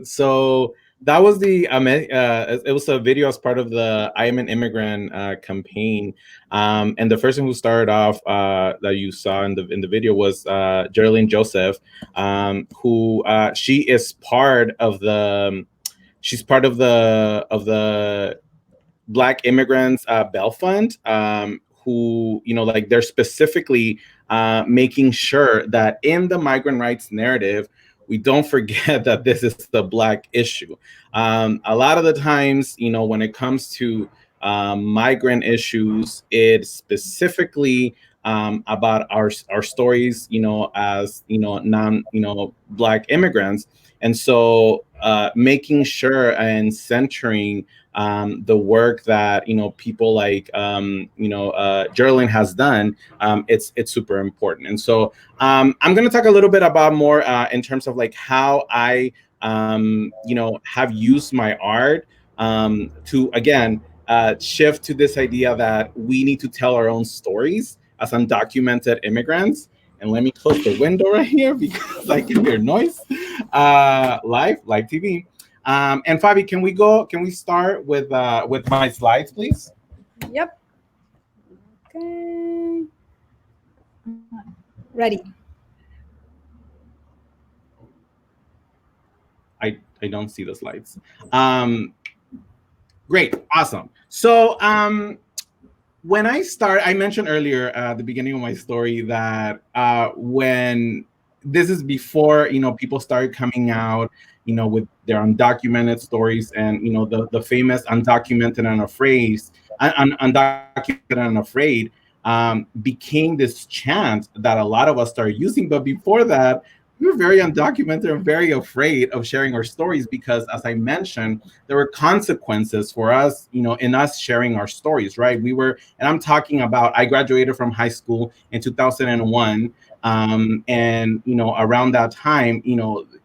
So That was it was a video as part of the I Am an Immigrant campaign. And the person who started off that you saw in the video was Geraldine Joseph, who she is part of she's part of the Black Immigrants Bell Fund, who, like, they're specifically making sure that in the migrant rights narrative, we don't forget that this is the Black issue. A lot of the times, when it comes to migrant issues, it's specifically about our stories, as non Black immigrants, and so making sure and centering the work that people like Geraldine has done, it's super important. And so I'm going to talk a little bit about more in terms of like how I have used my art to again shift to this idea that we need to tell our own stories as undocumented immigrants. And let me close the window right here because I can hear noise. Live TV. And Fabi, can we start with my slides, please? Yep. Okay. Ready. I don't see the slides. Great, awesome. So when I mentioned earlier at the beginning of my story that when this is before people started coming out with their undocumented stories, and the famous undocumented and afraid became this chant that a lot of us started using. But before that, we were very undocumented and very afraid of sharing our stories because, as I mentioned, there were consequences for us, in us sharing our stories, right? And I'm talking about, I graduated from high school in 2001. And, around that time,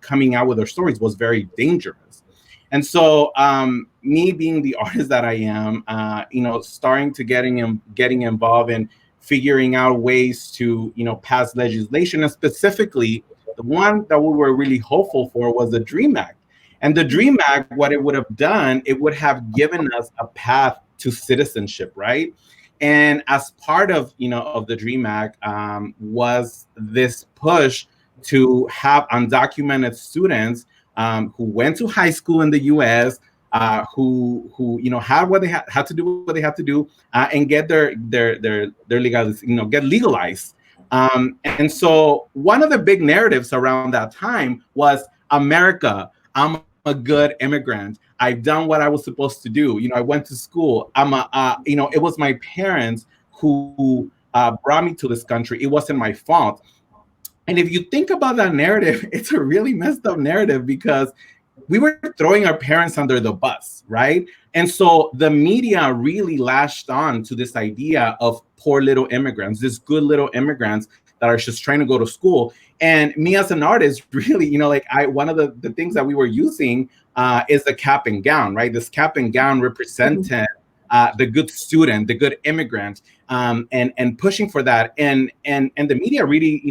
coming out with our stories was very dangerous. And so me being the artist that I am, starting to getting involved in figuring out ways to, pass legislation, and specifically the one that we were really hopeful for was the DREAM Act. And the DREAM Act, what it would have done, it would have given us a path to citizenship, right? And as part of, of the DREAM Act was this push to have undocumented students who went to high school in the U.S., who had what they had to do, and get their legalized, get legalized. And so one of the big narratives around that time was, America, I'm a good immigrant. I've done what I was supposed to do. I went to school. It was my parents who brought me to this country. It wasn't my fault. And if you think about that narrative, it's a really messed up narrative because we were throwing our parents under the bus, right? And so the media really latched on to this idea of poor little immigrants, these good little immigrants that are just trying to go to school. And me as an artist, really, one of the things that we were using is the cap and gown, right? This cap and gown represented the good student, the good immigrant, and pushing for that. And the media really,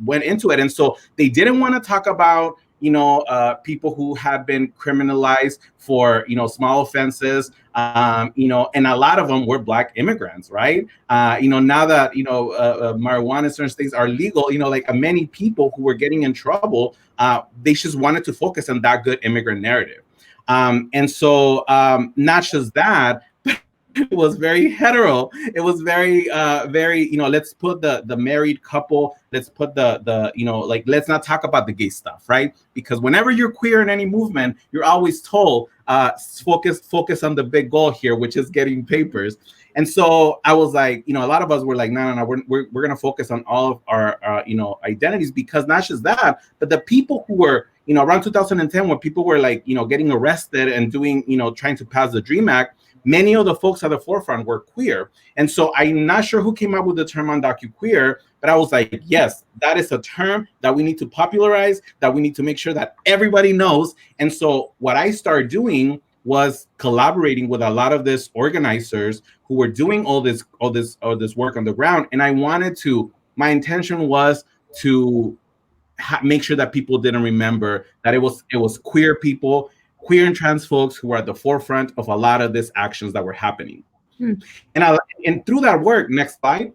went into it. And so they didn't want to talk about, people who had been criminalized for, small offenses, and a lot of them were Black immigrants, right? Now that, marijuana in certain states are legal, many people who were getting in trouble, they just wanted to focus on that good immigrant narrative. And so not just that, it was very hetero. It was very, let's put the married couple, let's put let's not talk about the gay stuff, right? Because whenever you're queer in any movement, you're always told, focus on the big goal here, which is getting papers. And so I was like, a lot of us were like, no, we're going to focus on all of our, identities, because not just that, but the people who were, around 2010, when people were like, getting arrested and doing, trying to pass the DREAM Act, many of the folks at the forefront were queer. And so I'm not sure who came up with the term undocuqueer, but I was like, yes, that is a term that we need to popularize, that we need to make sure that everybody knows. And so what I started doing was collaborating with a lot of these organizers who were doing all this work on the ground. And my intention was to make sure that people didn't remember that it was queer people queer and trans folks who were at the forefront of a lot of these actions that were happening. And through that work, next slide,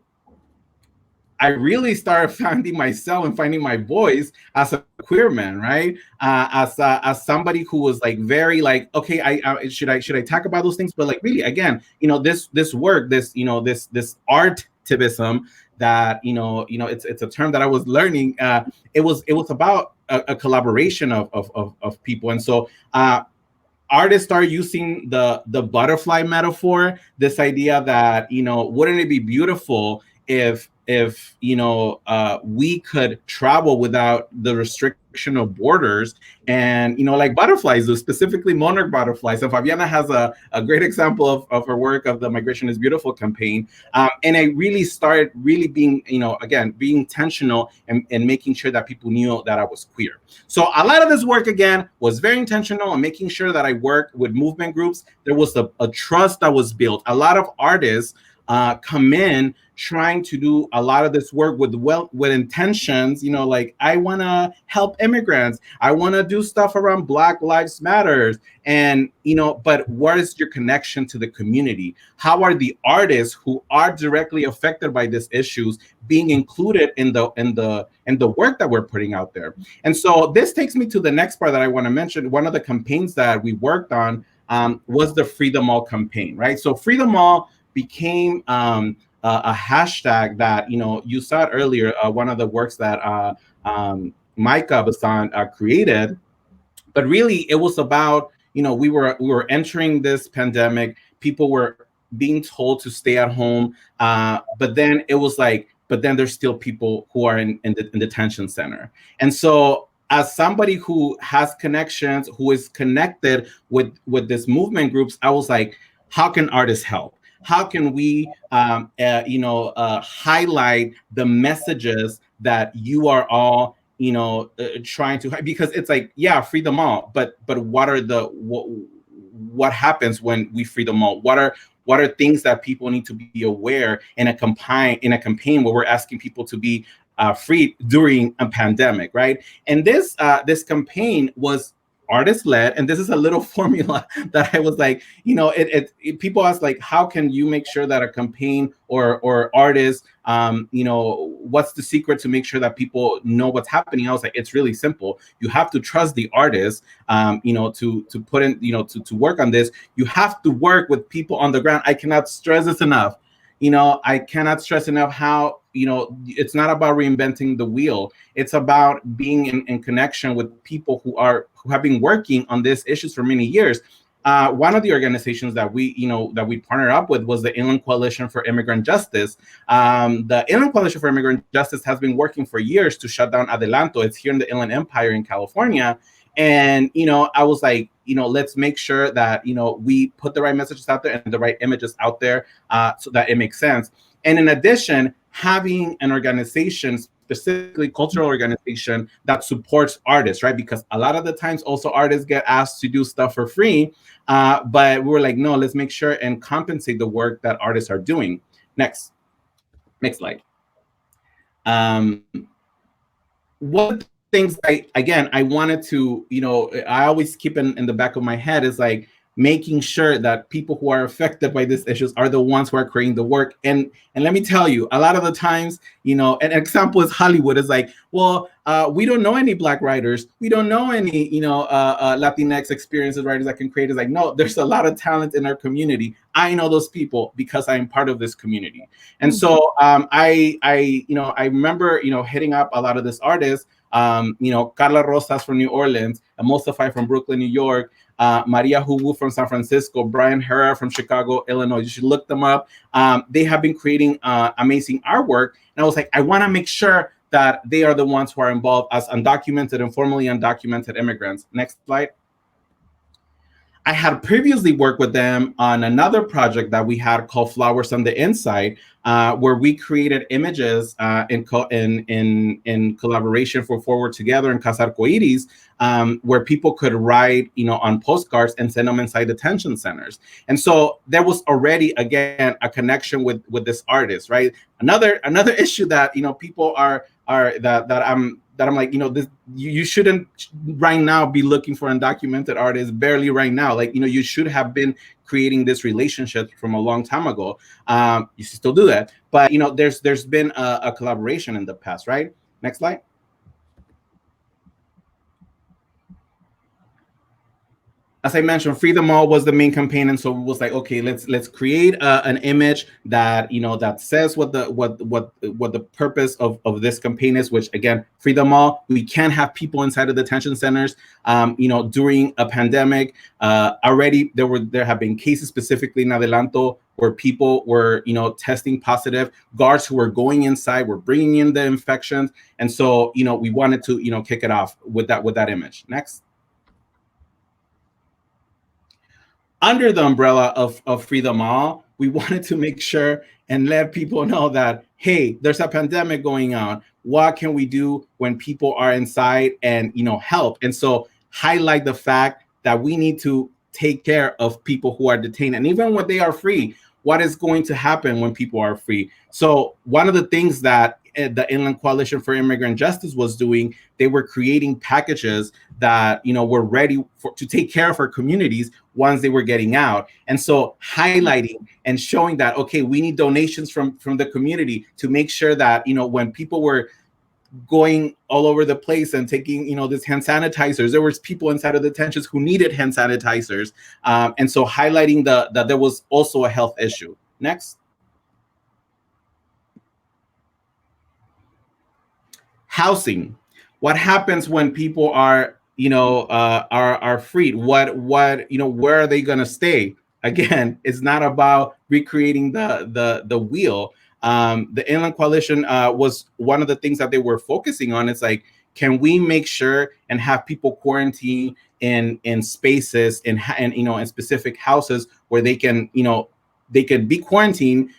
I really started finding myself and finding my voice as a queer man, right? As somebody who was like very like, okay, I should I talk about those things, but like really, again, this work, this artivism that it's a term that I was learning. It was about a collaboration of people, and so artists start using the butterfly metaphor. This idea that wouldn't it be beautiful if we could travel without the restriction of borders, and like butterflies do, specifically monarch butterflies. And Favianna has a great example of her work of the Migration is Beautiful campaign. And I really started being, again, being intentional and making sure that people knew that I was queer. So a lot of this work, again, was very intentional and making sure that I worked with movement groups. There was a trust that was built. A lot of artists come in trying to do a lot of this work with intentions, like I want to help immigrants, I want to do stuff around Black Lives Matters, and but what is your connection to the community? How are the artists who are directly affected by these issues being included in the work that we're putting out there? And so this takes me to the next part that I want to mention. One of the campaigns that we worked on was the Free Them All campaign, right? So Free Them All became a hashtag that you saw it earlier. One of the works that Micah Bassan created, but really it was about we were entering this pandemic. People were being told to stay at home, but then it was like, but then there's still people who are in the detention center. And so, as somebody who has connections, who is connected with this movement groups, I was like, how can artists help? How can we, highlight the messages that you are all, trying to? Because it's like, yeah, free them all, but what are what happens when we free them all? What are things that people need to be aware in a campaign where we're asking people to be free during a pandemic, right? And this campaign was artist-led, and this is a little formula that I was like, people ask like, how can you make sure that a campaign or artist, what's the secret to make sure that people know what's happening? I was like, it's really simple. You have to trust the artist, to put in, to work on this. You have to work with people on the ground. I cannot stress this enough. I cannot stress enough how, it's not about reinventing the wheel. It's about being in connection with people who have been working on these issues for many years. One of the organizations that we partnered up with was the Inland Coalition for Immigrant Justice. The Inland Coalition for Immigrant Justice has been working for years to shut down Adelanto. It's here in the Inland Empire in California. And, I was like, let's make sure that, we put the right messages out there and the right images out there so that it makes sense. And in addition, having an organization, specifically cultural organization, that supports artists, right? Because a lot of the times also artists get asked to do stuff for free, but we were like, no, let's make sure and compensate the work that artists are doing. Next slide. One things I wanted to, I always keep in the back of my head is like making sure that people who are affected by these issues are the ones who are creating the work. And let me tell you, a lot of the times, an example is Hollywood is like, well, we don't know any Black writers. We don't know any, Latinx experiences writers that can create. It's like, no, there's a lot of talent in our community. I know those people because I'm part of this community. And so I remember, hitting up a lot of these artists, Carla Rosas from New Orleans, Mostafai from Brooklyn, New York, Maria Hugu from San Francisco, Brian Herrera from Chicago, Illinois. You should look them up. They have been creating amazing artwork. And I was like, I want to make sure that they are the ones who are involved as undocumented and formerly undocumented immigrants. Next slide. I had previously worked with them on another project that we had called Flowers on the Inside, where we created images in collaboration for Forward Together and Casa Arcoiris, where people could write, on postcards and send them inside detention centers. And so there was already, again, a connection with this artist, right? Another issue that people are that that I'm like, this, you shouldn't right now be looking for undocumented artists, barely right now. Like, you should have been creating this relationship from a long time ago. You should still do that. But, there's been a collaboration in the past, right? Next slide. As I mentioned, Free Them All was the main campaign, and so it was like, okay, let's create an image that that says what the purpose of this campaign is. Which again, Free Them All. We can't have people inside of detention centers. During a pandemic, already there have been cases specifically in Adelanto where people were testing positive. Guards who were going inside were bringing in the infections, and so we wanted to kick it off with that image. Next. Under the umbrella of Free Them All, we wanted to make sure and let people know that, hey, there's a pandemic going on. What can we do when people are inside and, help? And so highlight the fact that we need to take care of people who are detained. And even when they are free, what is going to happen when people are free? So one of the things that the Inland Coalition for Immigrant Justice was doing, they were creating packages that were ready to take care of our communities once they were getting out. And so highlighting and showing that, okay, we need donations from the community to make sure that when people were going all over the place and taking this hand sanitizers, there was people inside of the detentions who needed hand sanitizers, and so highlighting that there was also a health issue. Next. Housing. What happens when people are are freed? What where are they going to stay? Again, it's not about recreating the wheel. The Inland Coalition was one of the things that they were focusing on. It's like, can we make sure and have people quarantine in spaces and in specific houses where they can they could be quarantined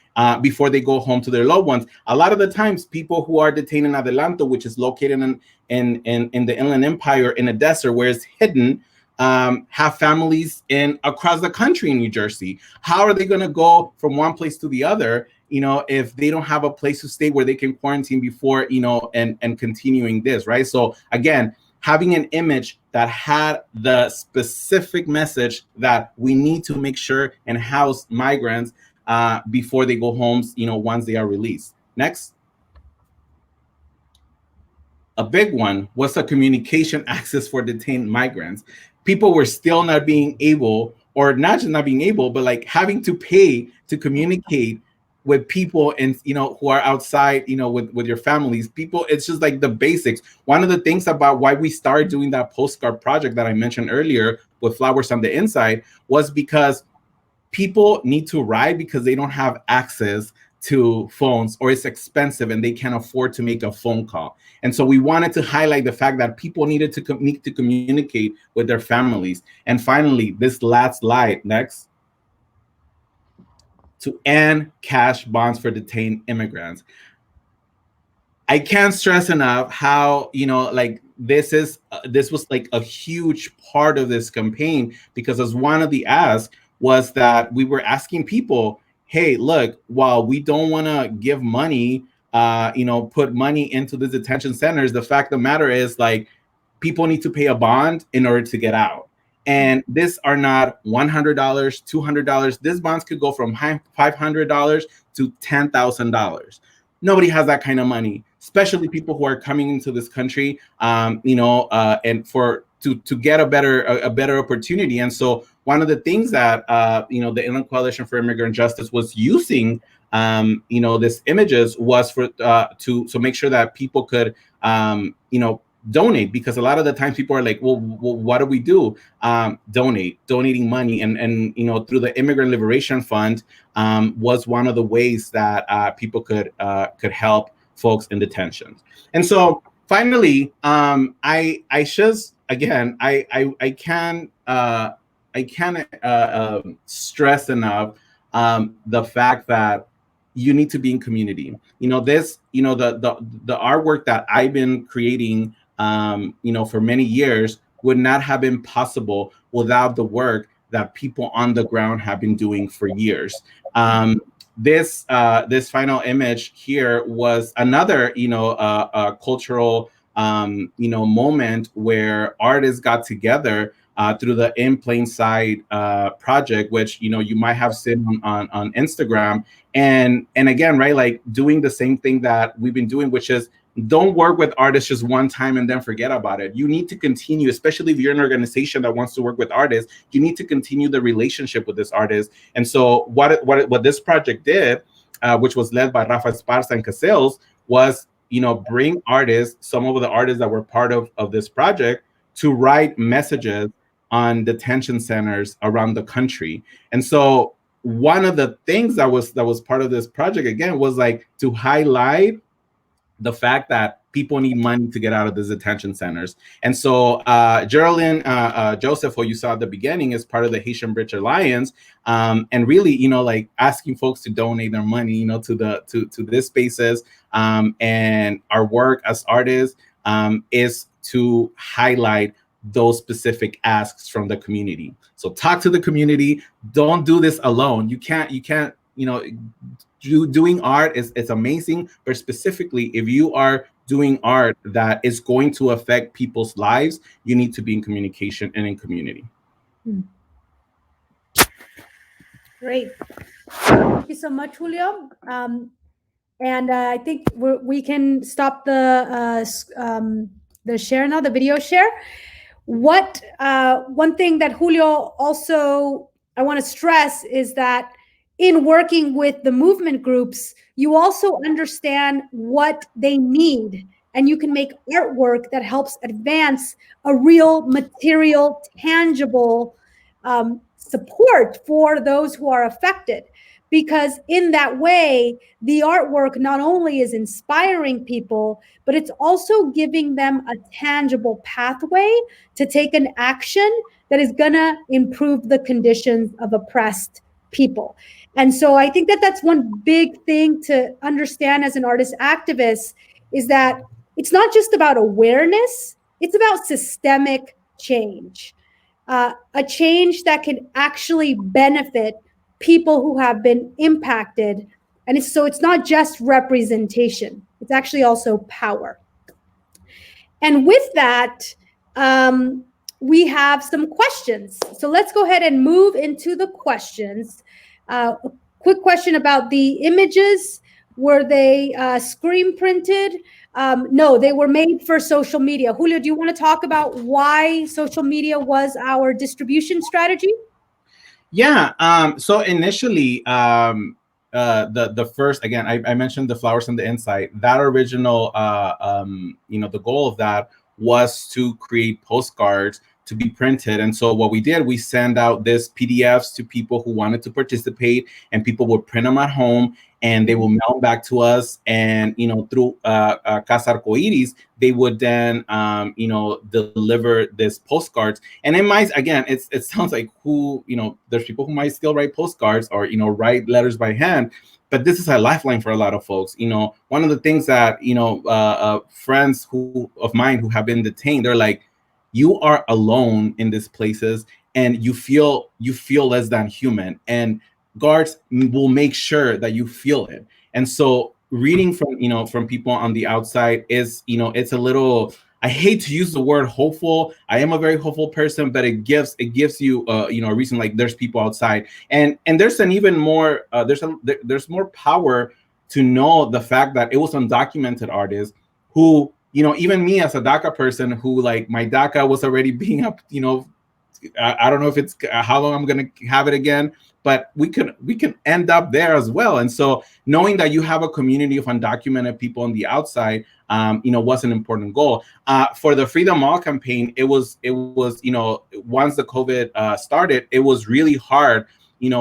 before they go home to their loved ones. A lot of the times, people who are detained in Adelanto, which is located in the Inland Empire in a desert where it's hidden, have families across the country in New Jersey. How are they going to go from one place to the other, if they don't have a place to stay where they can quarantine before, and continuing this, right? So again, having an image that had the specific message that we need to make sure and house migrants before they go homes, once they are released. Next. A big one was the communication access for detained migrants. People were still not being able, or not just not being able, but like having to pay to communicate with people and who are outside, with your families. People, it's just like the basics. One of the things about why we started doing that postcard project that I mentioned earlier with Flowers on the Inside was because people need to ride because they don't have access to phones, or it's expensive and they can't afford to make a phone call. And so we wanted to highlight the fact that people needed to communicate with their families. And finally, this last slide, next. To end cash bonds for detained immigrants. I can't stress enough how, this was like a huge part of this campaign, because as one of the asks was that we were asking people, hey, look, while we don't want to give money, put money into the detention centers, the fact of the matter is, like, people need to pay a bond in order to get out. And these are not $100, $200. These bonds could go from $500 to $10,000. Nobody has that kind of money, especially people who are coming into this country, and to get a better opportunity. And so one of the things that the Inland Coalition for Immigrant Justice was using, this images was for to make sure that people could donate, because a lot of the times people are like, well, what do we do? Donating money, and through the Immigrant Liberation Fund was one of the ways that people could help folks in detention. And so finally, I just, again, I can't stress enough the fact that you need to be in community. The artwork that I've been creating for many years would not have been possible without the work that people on the ground have been doing for years. This final image here was another cultural moment where artists got together through the In Plain Sight project, which you might have seen on Instagram, and again, right, like doing the same thing that we've been doing, which is don't work with artists just one time and then forget about it. You need to continue, especially if you're an organization that wants to work with artists. You need to continue the relationship with this artist. And so what this project did, which was led by Rafa Esparza and Casillas, was bring artists, some of the artists that were part of this project, to write messages on detention centers around the country. And so one of the things that was part of this project, again, was like to highlight the fact that people need money to get out of these detention centers. And so Geraldine Joseph, who you saw at the beginning, is part of the Haitian Bridge Alliance, and really, like asking folks to donate their money, to these spaces. And our work as artists is to highlight those specific asks from the community. So talk to the community. Don't do this alone. You can't, doing art it's amazing, but specifically if you are doing art that is going to affect people's lives, you need to be in communication and in community. Great. Thank you so much, Julio. And I think we can stop the share now, the video share. One thing that Julio also I want to stress is that in working with the movement groups, you also understand what they need, and you can make artwork that helps advance a real material, tangible support for those who are affected. Because in that way, the artwork not only is inspiring people, but it's also giving them a tangible pathway to take an action that is gonna improve the conditions of oppressed people. And so I think that that's one big thing to understand as an artist activist, is that it's not just about awareness, it's about systemic change. A change that can actually benefit people who have been impacted. And so it's not just representation, it's actually also power. And with that, we have some questions. So let's go ahead and move into the questions. A quick question about the images. Were they screen printed? No, they were made for social media. Julio, do you want to talk about why social media was our distribution strategy? Yeah. So initially, the first, again, I mentioned the Flowers and the Insight. That original, the goal of that was to create postcards to be printed. And so what we did, we send out this PDFs to people who wanted to participate, and people would print them at home and they will mail them back to us. And, through Casa Arcoiris, they would then, deliver this postcards. And it might, again, it sounds like there's people who might still write postcards or, write letters by hand. But this is a lifeline for a lot of folks. One of the things that, friends of mine who have been detained, they're like, you are alone in these places and you feel less than human, and guards will make sure that you feel it. And so reading from people on the outside is, it's a little, I hate to use the word hopeful. I am a very hopeful person, but it gives you a reason, like there's people outside, and there's an even more there's more power to know the fact that it was undocumented artists who, even me as a DACA person who, like, my DACA was already being up, I don't know if it's how long I'm going to have it again, but we can end up there as well. And so knowing that you have a community of undocumented people on the outside, was an important goal. For the Freedom Mall campaign, it was, once the COVID started, it was really hard,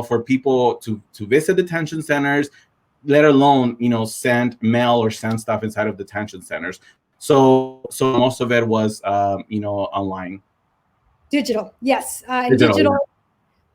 for people to visit detention centers, let alone, send mail or send stuff inside of detention centers. So most of it was, online. Digital, yes.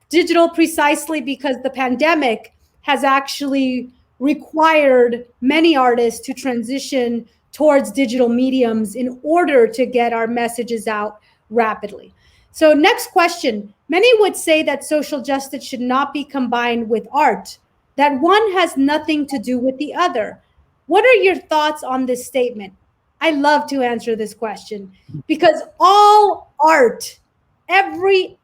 Digital precisely because the pandemic has actually required many artists to transition towards digital mediums in order to get our messages out rapidly. So next question. Many would say that social justice should not be combined with art, that one has nothing to do with the other. What are your thoughts on this statement? I love to answer this question because all art, every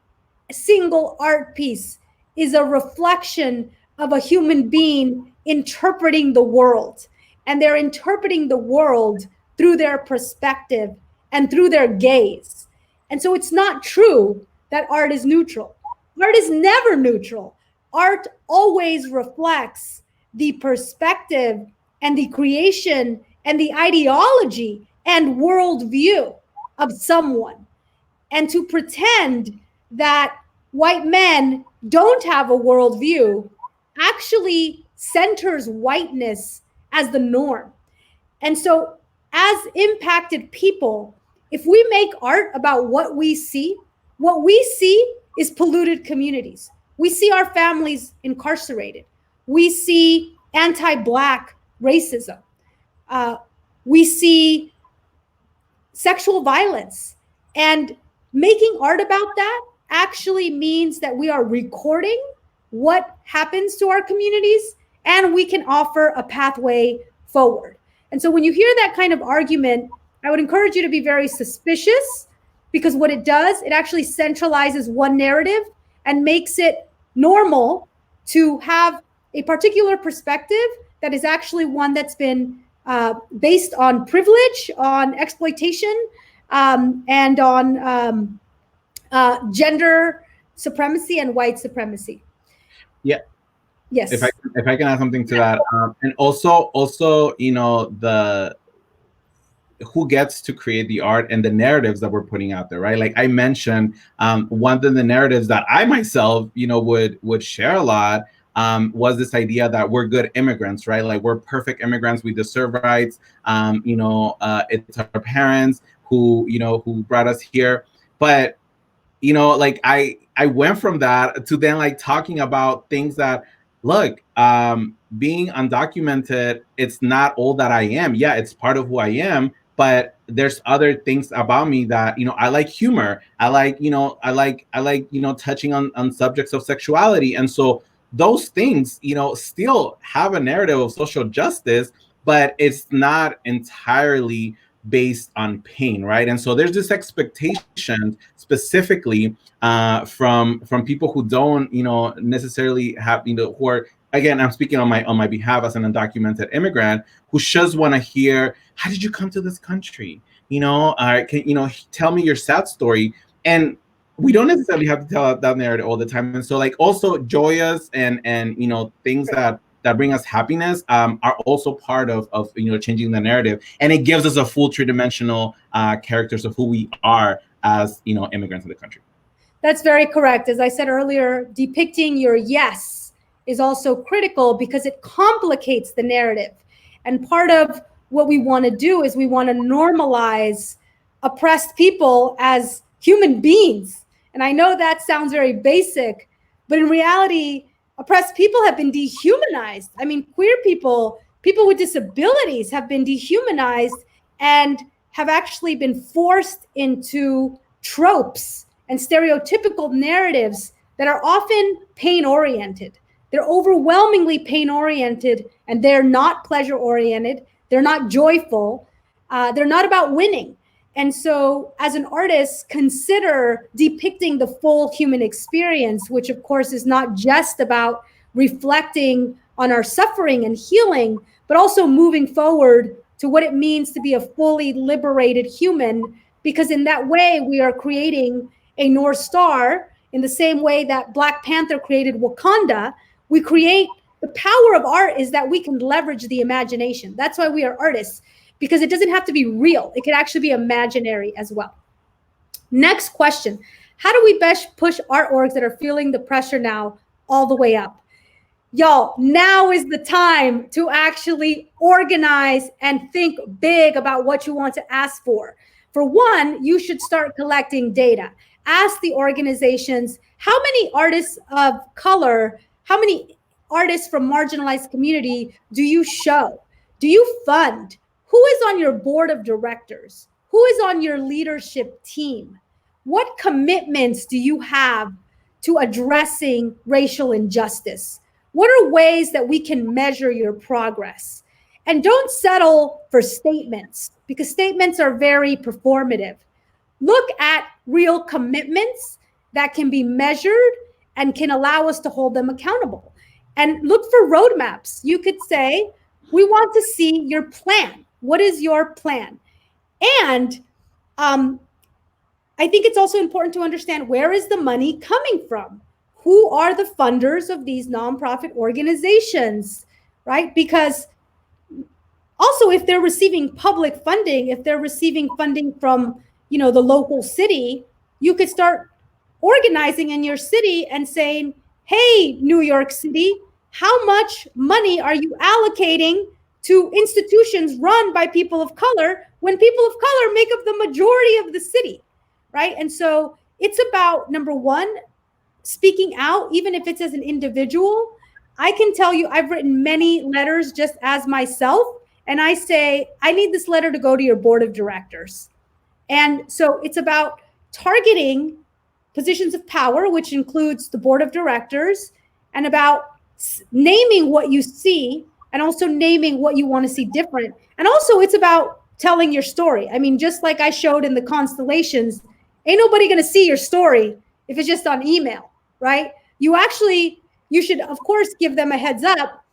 single art piece is a reflection of a human being interpreting the world. And they're interpreting the world through their perspective and through their gaze. And so it's not true that art is neutral. Art is never neutral. Art always reflects the perspective and the creation and the ideology and worldview of someone. And to pretend that white men don't have a worldview actually centers whiteness as the norm. And so as impacted people, if we make art about what we see is polluted communities. We see our families incarcerated. We see anti-Black racism. We see sexual violence. And making art about that actually means that we are recording what happens to our communities, and we can offer a pathway forward. And so when you hear that kind of argument, I would encourage you to be very suspicious, because what it does, it actually centralizes one narrative and makes it normal to have a particular perspective that is actually one that's been based on privilege, on exploitation, and on gender supremacy and white supremacy. Yeah. Yes. If I can add something to that, and also, you know, who gets to create the art and the narratives that we're putting out there, right? Like I mentioned, one of the narratives that I myself, you know, would share a lot was this idea that we're good immigrants, right? Like we're perfect immigrants, we deserve rights. You know, it's our parents who brought us here. But, you know, like I went from that to then like talking about things that, look, being undocumented, it's not all that I am. Yeah, it's part of who I am, but there's other things about me that, you know, I like humor. I like touching on subjects of sexuality. And so those things, you know, still have a narrative of social justice, but it's not entirely based on pain, right? And so there's this expectation specifically from people who don't, you know, necessarily have, you know, who are, again, I'm speaking on my behalf as an undocumented immigrant, who just want to hear, how did you come to this country? You know, can you know, tell me your sad story. And we don't necessarily have to tell that narrative all the time. And so like also joyous and you know, things that bring us happiness are also part of you know, changing the narrative. And it gives us a full three-dimensional characters of who we are as, you know, immigrants in the country. That's very correct. As I said earlier, depicting your yes is also critical because it complicates the narrative. And part of what we want to do is we want to normalize oppressed people as human beings. And I know that sounds very basic, but in reality, oppressed people have been dehumanized. I mean, queer people, people with disabilities have been dehumanized and have actually been forced into tropes and stereotypical narratives that are often pain-oriented. They're overwhelmingly pain-oriented, and they're not pleasure-oriented. They're not joyful. They're not about winning. And so as an artist, consider depicting the full human experience, which of course is not just about reflecting on our suffering and healing, but also moving forward to what it means to be a fully liberated human, because in that way we are creating a North Star in the same way that Black Panther created Wakanda. We create, the power of art is that we can leverage the imagination. That's why we are artists, because it doesn't have to be real. It can actually be imaginary as well. Next question. How do we best push art orgs that are feeling the pressure now all the way up? Y'all, now is the time to actually organize and think big about what you want to ask for. For one, you should start collecting data. Ask the organizations, how many artists of color, how many artists from marginalized community do you show? Do you fund? Who is on your board of directors? Who is on your leadership team? What commitments do you have to addressing racial injustice? What are ways that we can measure your progress? And don't settle for statements, because statements are very performative. Look at real commitments that can be measured and can allow us to hold them accountable. And look for roadmaps. You could say, we want to see your plan. What is your plan? And I think it's also important to understand, where is the money coming from? Who are the funders of these nonprofit organizations, right? Because also, if they're receiving public funding, if they're receiving funding from, the local city, you could start organizing in your city and saying, hey, New York City, how much money are you allocating to institutions run by people of color when people of color make up the majority of the city, right? And so it's about, number one, speaking out, even if it's as an individual. I can tell you, I've written many letters just as myself, and I say, I need this letter to go to your board of directors. And so it's about targeting positions of power, which includes the board of directors, and about naming what you see and also naming what you want to see different. And also it's about telling your story. I mean, just like I showed in the constellations, ain't nobody going to see your story if it's just on email, right? You should, of course, give them a heads up,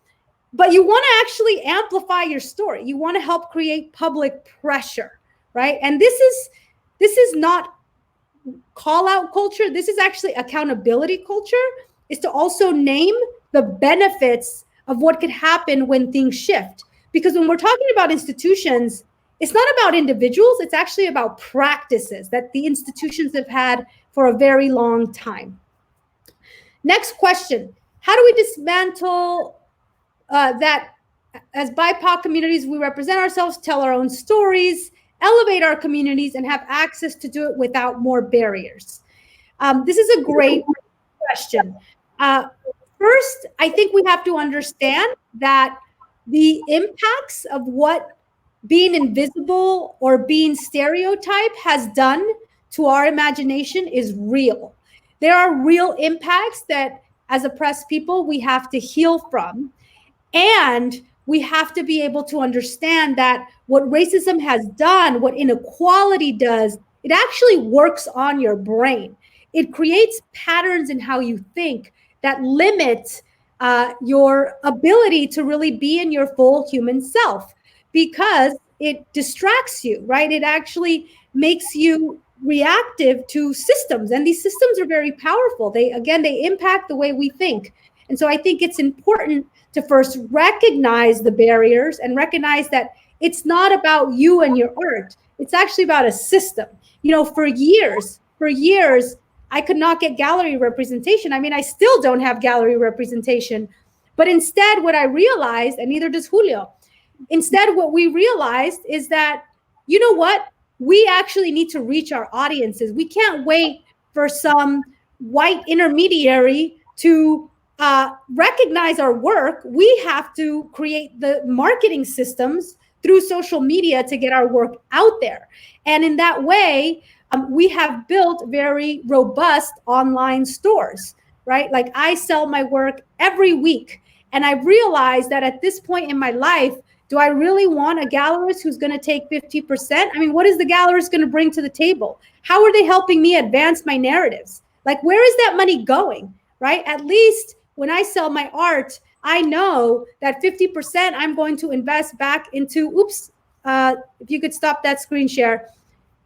but you want to actually amplify your story. You want to help create public pressure, right? And this is not call out culture. This is actually accountability culture, is to also name the benefits of what could happen when things shift. Because when we're talking about institutions, it's not about individuals, it's actually about practices that the institutions have had for a very long time. Next question, how do we dismantle that as BIPOC communities, we represent ourselves, tell our own stories, elevate our communities, and have access to do it without more barriers? This is a great question. First, I think we have to understand that the impacts of what being invisible or being stereotyped has done to our imagination is real. There are real impacts that, as oppressed people, we have to heal from. And we have to be able to understand that what racism has done, what inequality does, it actually works on your brain. It creates patterns in how you think that limit your ability to really be in your full human self, because it distracts you, right? It actually makes you reactive to systems, and these systems are very powerful. They impact the way we think. And so I think it's important to first recognize the barriers and recognize that it's not about you and your art. It's actually about a system. For years, I could not get gallery representation. I mean, I still don't have gallery representation. But instead, what I realized, and neither does Julio, instead, what we realized is that, you know what? We actually need to reach our audiences. We can't wait for some white intermediary to recognize our work. We have to create the marketing systems through social media to get our work out there. And in that way, we have built very robust online stores, right? Like, I sell my work every week. And I've realized that at this point in my life, do I really want a gallerist who's going to take 50%? I mean, what is the gallerist going to bring to the table? How are they helping me advance my narratives? Like, where is that money going, right? At least when I sell my art, I know that 50% I'm going to invest back into, if you could stop that screen share,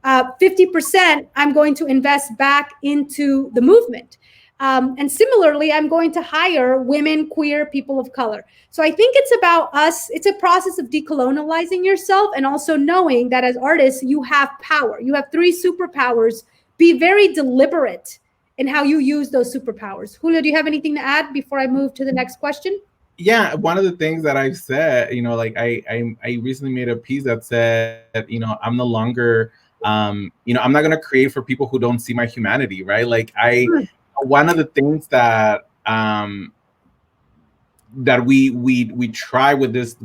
50% I'm going to invest back into the movement. And similarly, I'm going to hire women, queer, people of color. So I think it's about us. It's a process of decolonializing yourself and also knowing that as artists, you have power. You have 3 superpowers. Be very deliberate in how you use those superpowers. Julio, do you have anything to add before I move to the next question? Yeah, one of the things that I've said, like I recently made a piece that said, I'm no longer, I'm not going to create for people who don't see my humanity, right? Like one of the things that that we try with this,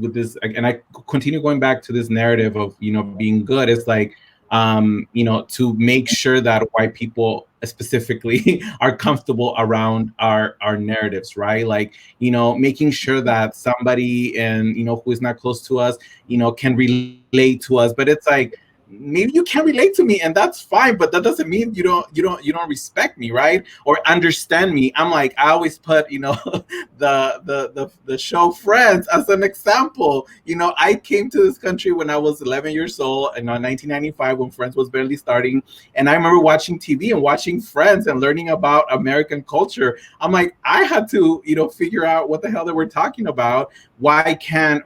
and I continue going back to this narrative of being good. It's like to make sure that white people specifically are comfortable around our narratives, right? Like, making sure that somebody who is not close to us, can relate to us. But it's like, maybe you can't relate to me, and that's fine, but that doesn't mean you don't respect me, right? Or understand me. I'm like, I always put the show Friends as an example. I came to this country when I was 11 years old, in 1995, when Friends was barely starting, and I remember watching TV and watching Friends and learning about American culture. I'm like, I had to figure out what the hell they were talking about. Why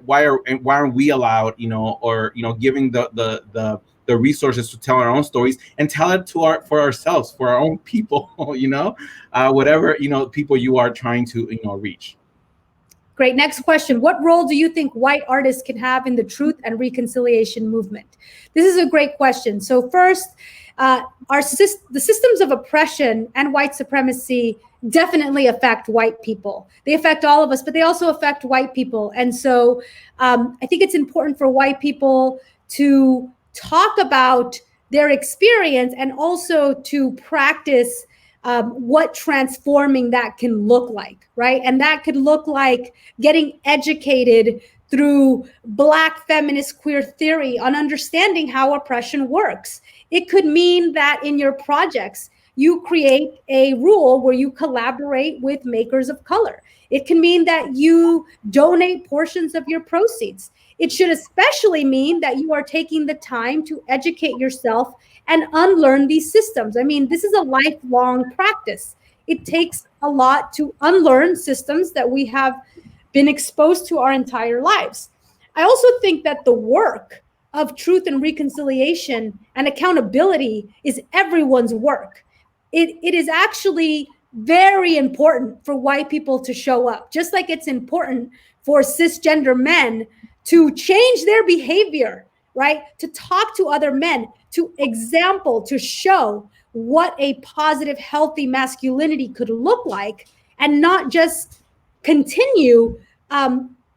aren't we allowed, or giving the resources to tell our own stories and tell it for ourselves, for our own people, whatever, people you are trying to, reach. Great. Next question. What role do you think white artists can have in the truth and reconciliation movement? This is a great question. So first, the systems of oppression and white supremacy definitely affect white people. They affect all of us, but they also affect white people. And so I think it's important for white people to talk about their experience and also to practice what transforming that can look like, right? And that could look like getting educated through Black feminist queer theory on understanding how oppression works. It could mean that in your projects, you create a rule where you collaborate with makers of color. It can mean that you donate portions of your proceeds. It should especially mean that you are taking the time to educate yourself and unlearn these systems. I mean, this is a lifelong practice. It takes a lot to unlearn systems that we have been exposed to our entire lives. I also think that the work of truth and reconciliation and accountability is everyone's work. It is actually very important for white people to show up, just like it's important for cisgender men to change their behavior, right? To talk to other men, to example, to show what a positive, healthy masculinity could look like, and not just continue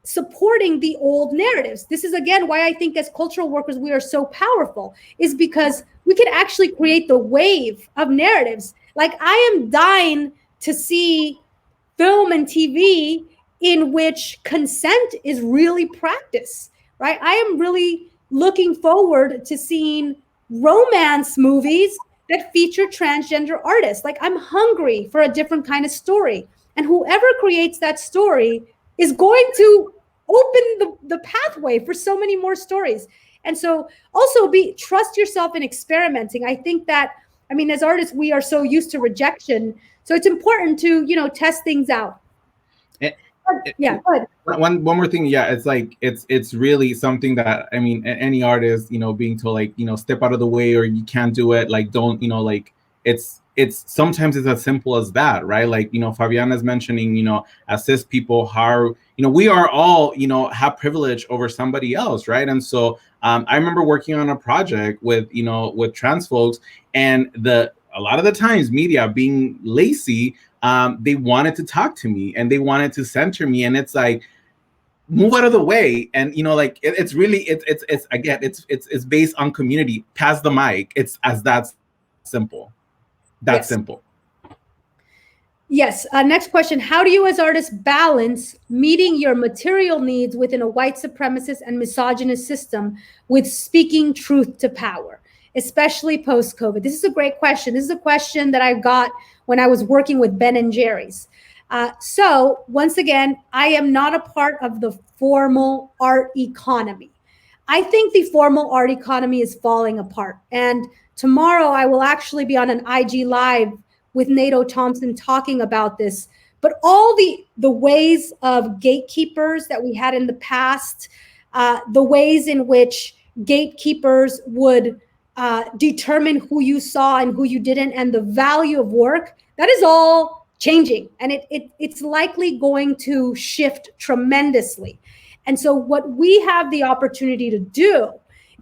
supporting the old narratives. This is, again, why I think as cultural workers, we are so powerful, is because we can actually create the wave of narratives. Like, I am dying to see film and TV in which consent is really practiced, right? I am really looking forward to seeing romance movies that feature transgender artists. Like, I'm hungry for a different kind of story. And whoever creates that story is going to open the pathway for so many more stories. And so also trust yourself in experimenting. I think that, I mean, as artists, we are so used to rejection. So it's important to, test things out. Yeah, go ahead. One more thing. Yeah, it's like, it's really something that, I mean, any artist, being told, like, step out of the way, or you can't do it. Like, don't, like, it's sometimes it's as simple as that, right? Like, Favianna's mentioning, as cis people, how, we are all, have privilege over somebody else, right? And so I remember working on a project with trans folks, and a lot of the times media being lazy, they wanted to talk to me and they wanted to center me, and it's like, move out of the way. And like, it's really, it's based on community. Pass the mic. It's as that simple. That's simple. Yes. Next question. How do you as artists balance meeting your material needs within a white supremacist and misogynist system with speaking truth to power, especially post-COVID? This is a great question. This is a question that I got when I was working with Ben & Jerry's. So once again, I am not a part of the formal art economy. I think the formal art economy is falling apart. And tomorrow I will actually be on an IG Live with Nato Thompson talking about this. But all the ways of gatekeepers that we had in the past, the ways in which gatekeepers would determine who you saw and who you didn't, and the value of work, that is all changing. And it's likely going to shift tremendously. And so what we have the opportunity to do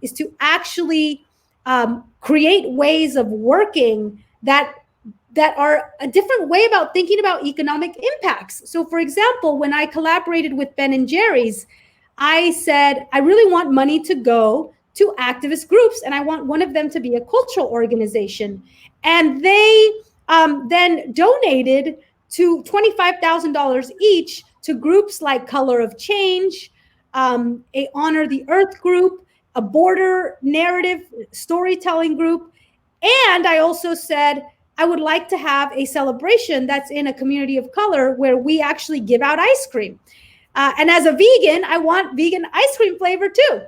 is to actually create ways of working that are a different way about thinking about economic impacts. So for example, when I collaborated with Ben & Jerry's, I said, I really want money to go to activist groups, and I want one of them to be a cultural organization. And they then donated to $25,000 each to groups like Color of Change, a Honor the Earth group, a border narrative storytelling group. And I also said, I would like to have a celebration that's in a community of color where we actually give out ice cream. And as a vegan, I want vegan ice cream flavor too.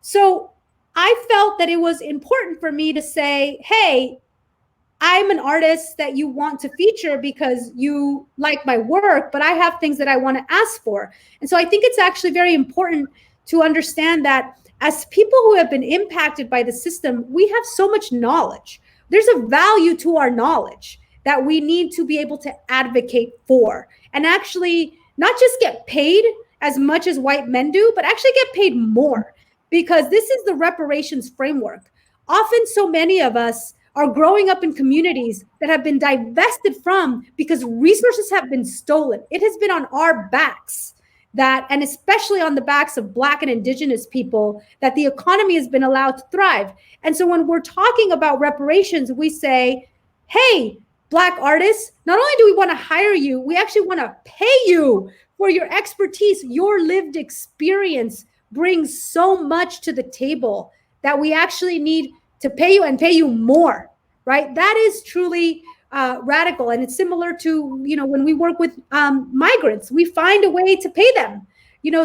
So I felt that it was important for me to say, hey, I'm an artist that you want to feature because you like my work, but I have things that I want to ask for. And so I think it's actually very important to understand that as people who have been impacted by the system, we have so much knowledge. There's a value to our knowledge that we need to be able to advocate for and actually not just get paid as much as white men do, but actually get paid more, because this is the reparations framework. Often so many of us are growing up in communities that have been divested from because resources have been stolen. It has been on our backs that, and especially on the backs of Black and Indigenous people, that the economy has been allowed to thrive. And so when we're talking about reparations, we say, hey, Black artists, not only do we want to hire you, we actually want to pay you for your expertise. Your lived experience brings so much to the table that we actually need to pay you and pay you more, right? That is truly radical. And it's similar to, when we work with migrants, we find a way to pay them,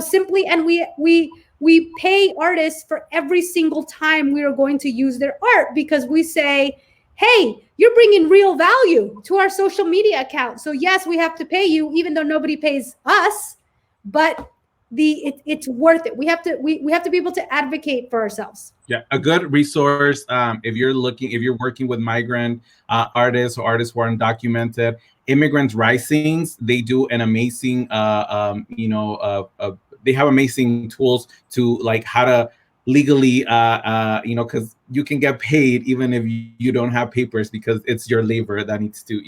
simply. And we pay artists for every single time we are going to use their art, because we say, hey, you're bringing real value to our social media account. So yes, we have to pay you, even though nobody pays us, but it's worth it. We have to be able to advocate for ourselves. Yeah, a good resource if you're working with migrant artists or artists who are undocumented. Immigrants Risings, they do an amazing, they have amazing tools to like how to legally, because you can get paid even if you don't have papers, because it's your labor that needs to,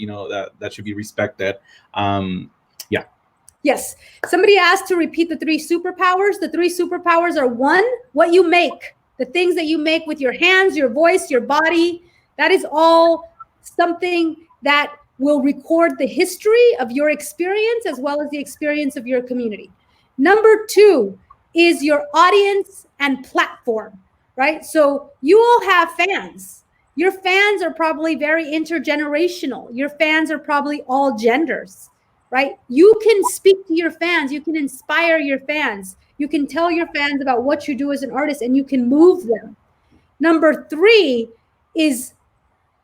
that should be respected. Yeah. Yes. Somebody asked to repeat the 3 superpowers. The 3 superpowers are: 1, what you make, the things that you make with your hands, your voice, your body. That is all something that will record the history of your experience as well as the experience of your community. Number 2 is your audience and platform, right? So you all have fans. Your fans are probably very intergenerational. Your fans are probably all genders, right? You can speak to your fans. You can inspire your fans. You can tell your fans about what you do as an artist, and you can move them. Number 3 is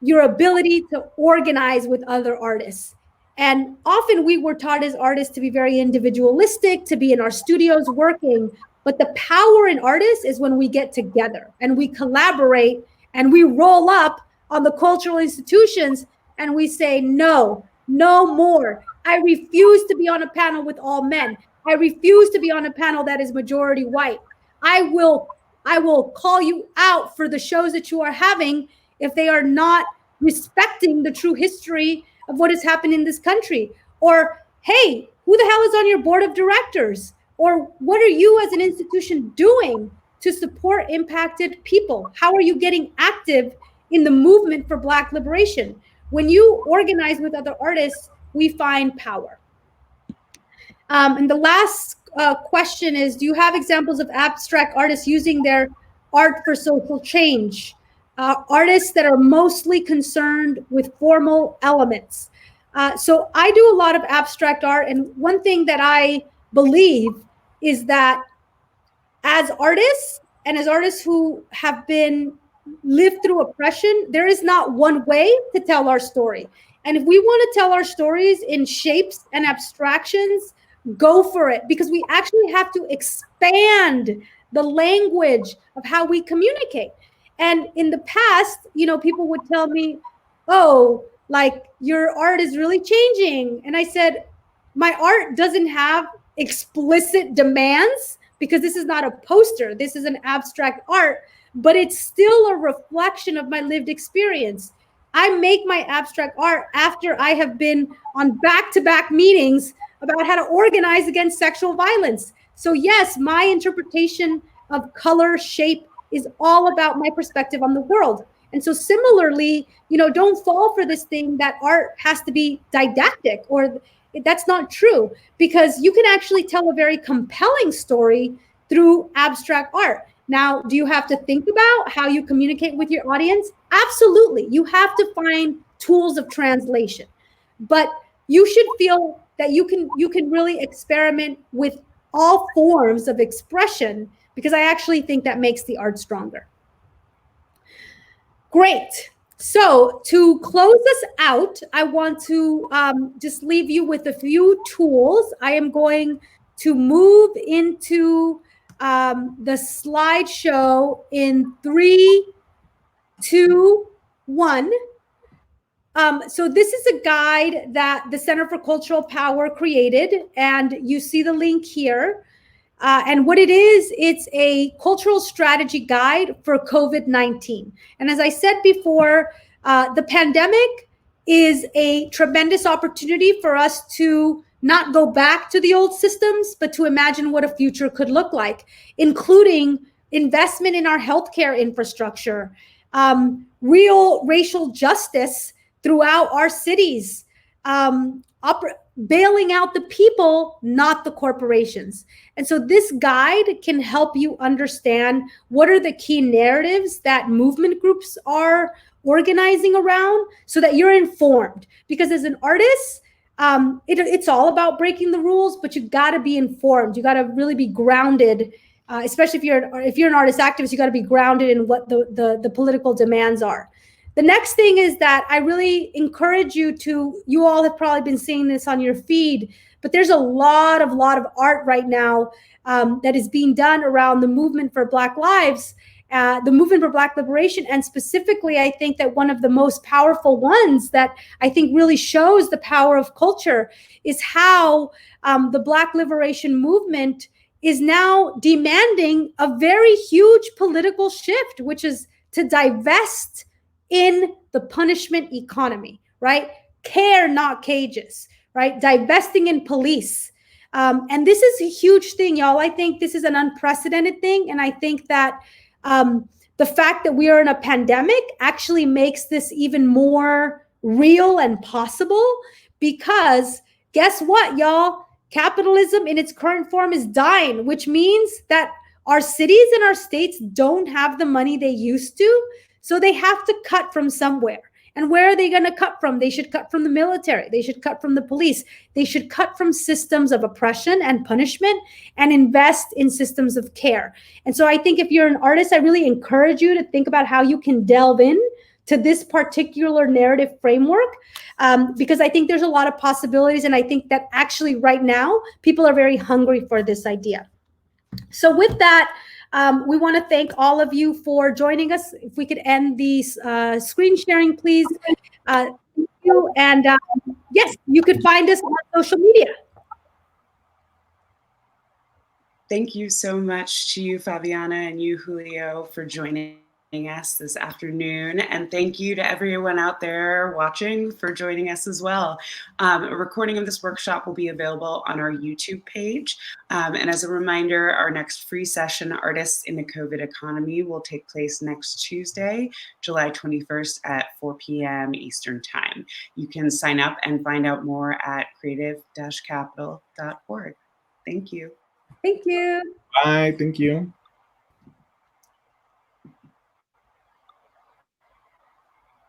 your ability to organize with other artists. And often we were taught as artists to be very individualistic, to be in our studios working. But the power in artists is when we get together and we collaborate and we roll up on the cultural institutions and we say, no more. I refuse to be on a panel with all men. I refuse to be on a panel that is majority white. I will call you out for the shows that you are having if they are not respecting the true history of what has happened in this country. Or, hey, who the hell is on your board of directors? Or what are you as an institution doing to support impacted people? How are you getting active in the movement for Black liberation? When you organize with other artists, we find power. And the last question is, do you have examples of abstract artists using their art for social change? Artists that are mostly concerned with formal elements. So I do a lot of abstract art. And one thing that I believe is that as artists and as artists who have been lived through oppression, there is not one way to tell our story. And if we want to tell our stories in shapes and abstractions, go for it, because we actually have to expand the language of how we communicate. And in the past, people would tell me, oh, like your art is really changing. And I said, my art doesn't have explicit demands because this is not a poster. This is an abstract art, but it's still a reflection of my lived experience. I make my abstract art after I have been on back-to-back meetings about how to organize against sexual violence. So yes, my interpretation of color, shape, is all about my perspective on the world. And so similarly, don't fall for this thing that art has to be didactic, or that's not true, because you can actually tell a very compelling story through abstract art. Now, do you have to think about how you communicate with your audience? Absolutely. You have to find tools of translation, but you should feel that you can really experiment with all forms of expression, because I actually think that makes the art stronger. Great. So to close us out, I want to just leave you with a few tools. I am going to move into the slideshow in 3, 2, 1. So this is a guide that the Center for Cultural Power created, and you see the link here. And what it is, it's a cultural strategy guide for COVID-19. And as I said before, the pandemic is a tremendous opportunity for us to not go back to the old systems, but to imagine what a future could look like, including investment in our healthcare infrastructure, real racial justice throughout our cities, bailing out the people, not the corporations. And so this guide can help you understand what are the key narratives that movement groups are organizing around, so that you're informed. Because as an artist, it's all about breaking the rules, but you got to be informed. You got to really be grounded, especially if you're an artist activist. You got to be grounded in what the political demands are. The next thing is that I really encourage you all have probably been seeing this on your feed, but there's a lot of art right now that is being done around the movement for Black lives, the movement for Black liberation. And specifically, I think that one of the most powerful ones that I think really shows the power of culture is how the Black liberation movement is now demanding a very huge political shift, which is to divest in the punishment economy, right? Care, not cages, right? Divesting in police. And this is a huge thing, y'all. I think this is an unprecedented thing. And I think that the fact that we are in a pandemic actually makes this even more real and possible, because guess what, y'all? Capitalism in its current form is dying, which means that our cities and our states don't have the money they used to. So they have to cut from somewhere. And where are they going to cut from? They should cut from the military. They should cut from the police. They should cut from systems of oppression and punishment and invest in systems of care. And so I think if you're an artist, I really encourage you to think about how you can delve in to this particular narrative framework, because I think there's a lot of possibilities. And I think that actually right now, people are very hungry for this idea. So with that, we want to thank all of you for joining us. If we could end the screen sharing, please. Thank you. And yes, you could find us on social media. Thank you so much to you, Favianna, and you, Julio, for joining us this afternoon. And thank you to everyone out there watching for joining us as well. A recording of this workshop will be available on our YouTube page. And as a reminder, our next free session, Artists in the COVID Economy, will take place next Tuesday, July 21st at 4 p.m. Eastern Time. You can sign up and find out more at creative-capital.org. Thank you. Thank you. Bye. Thank you.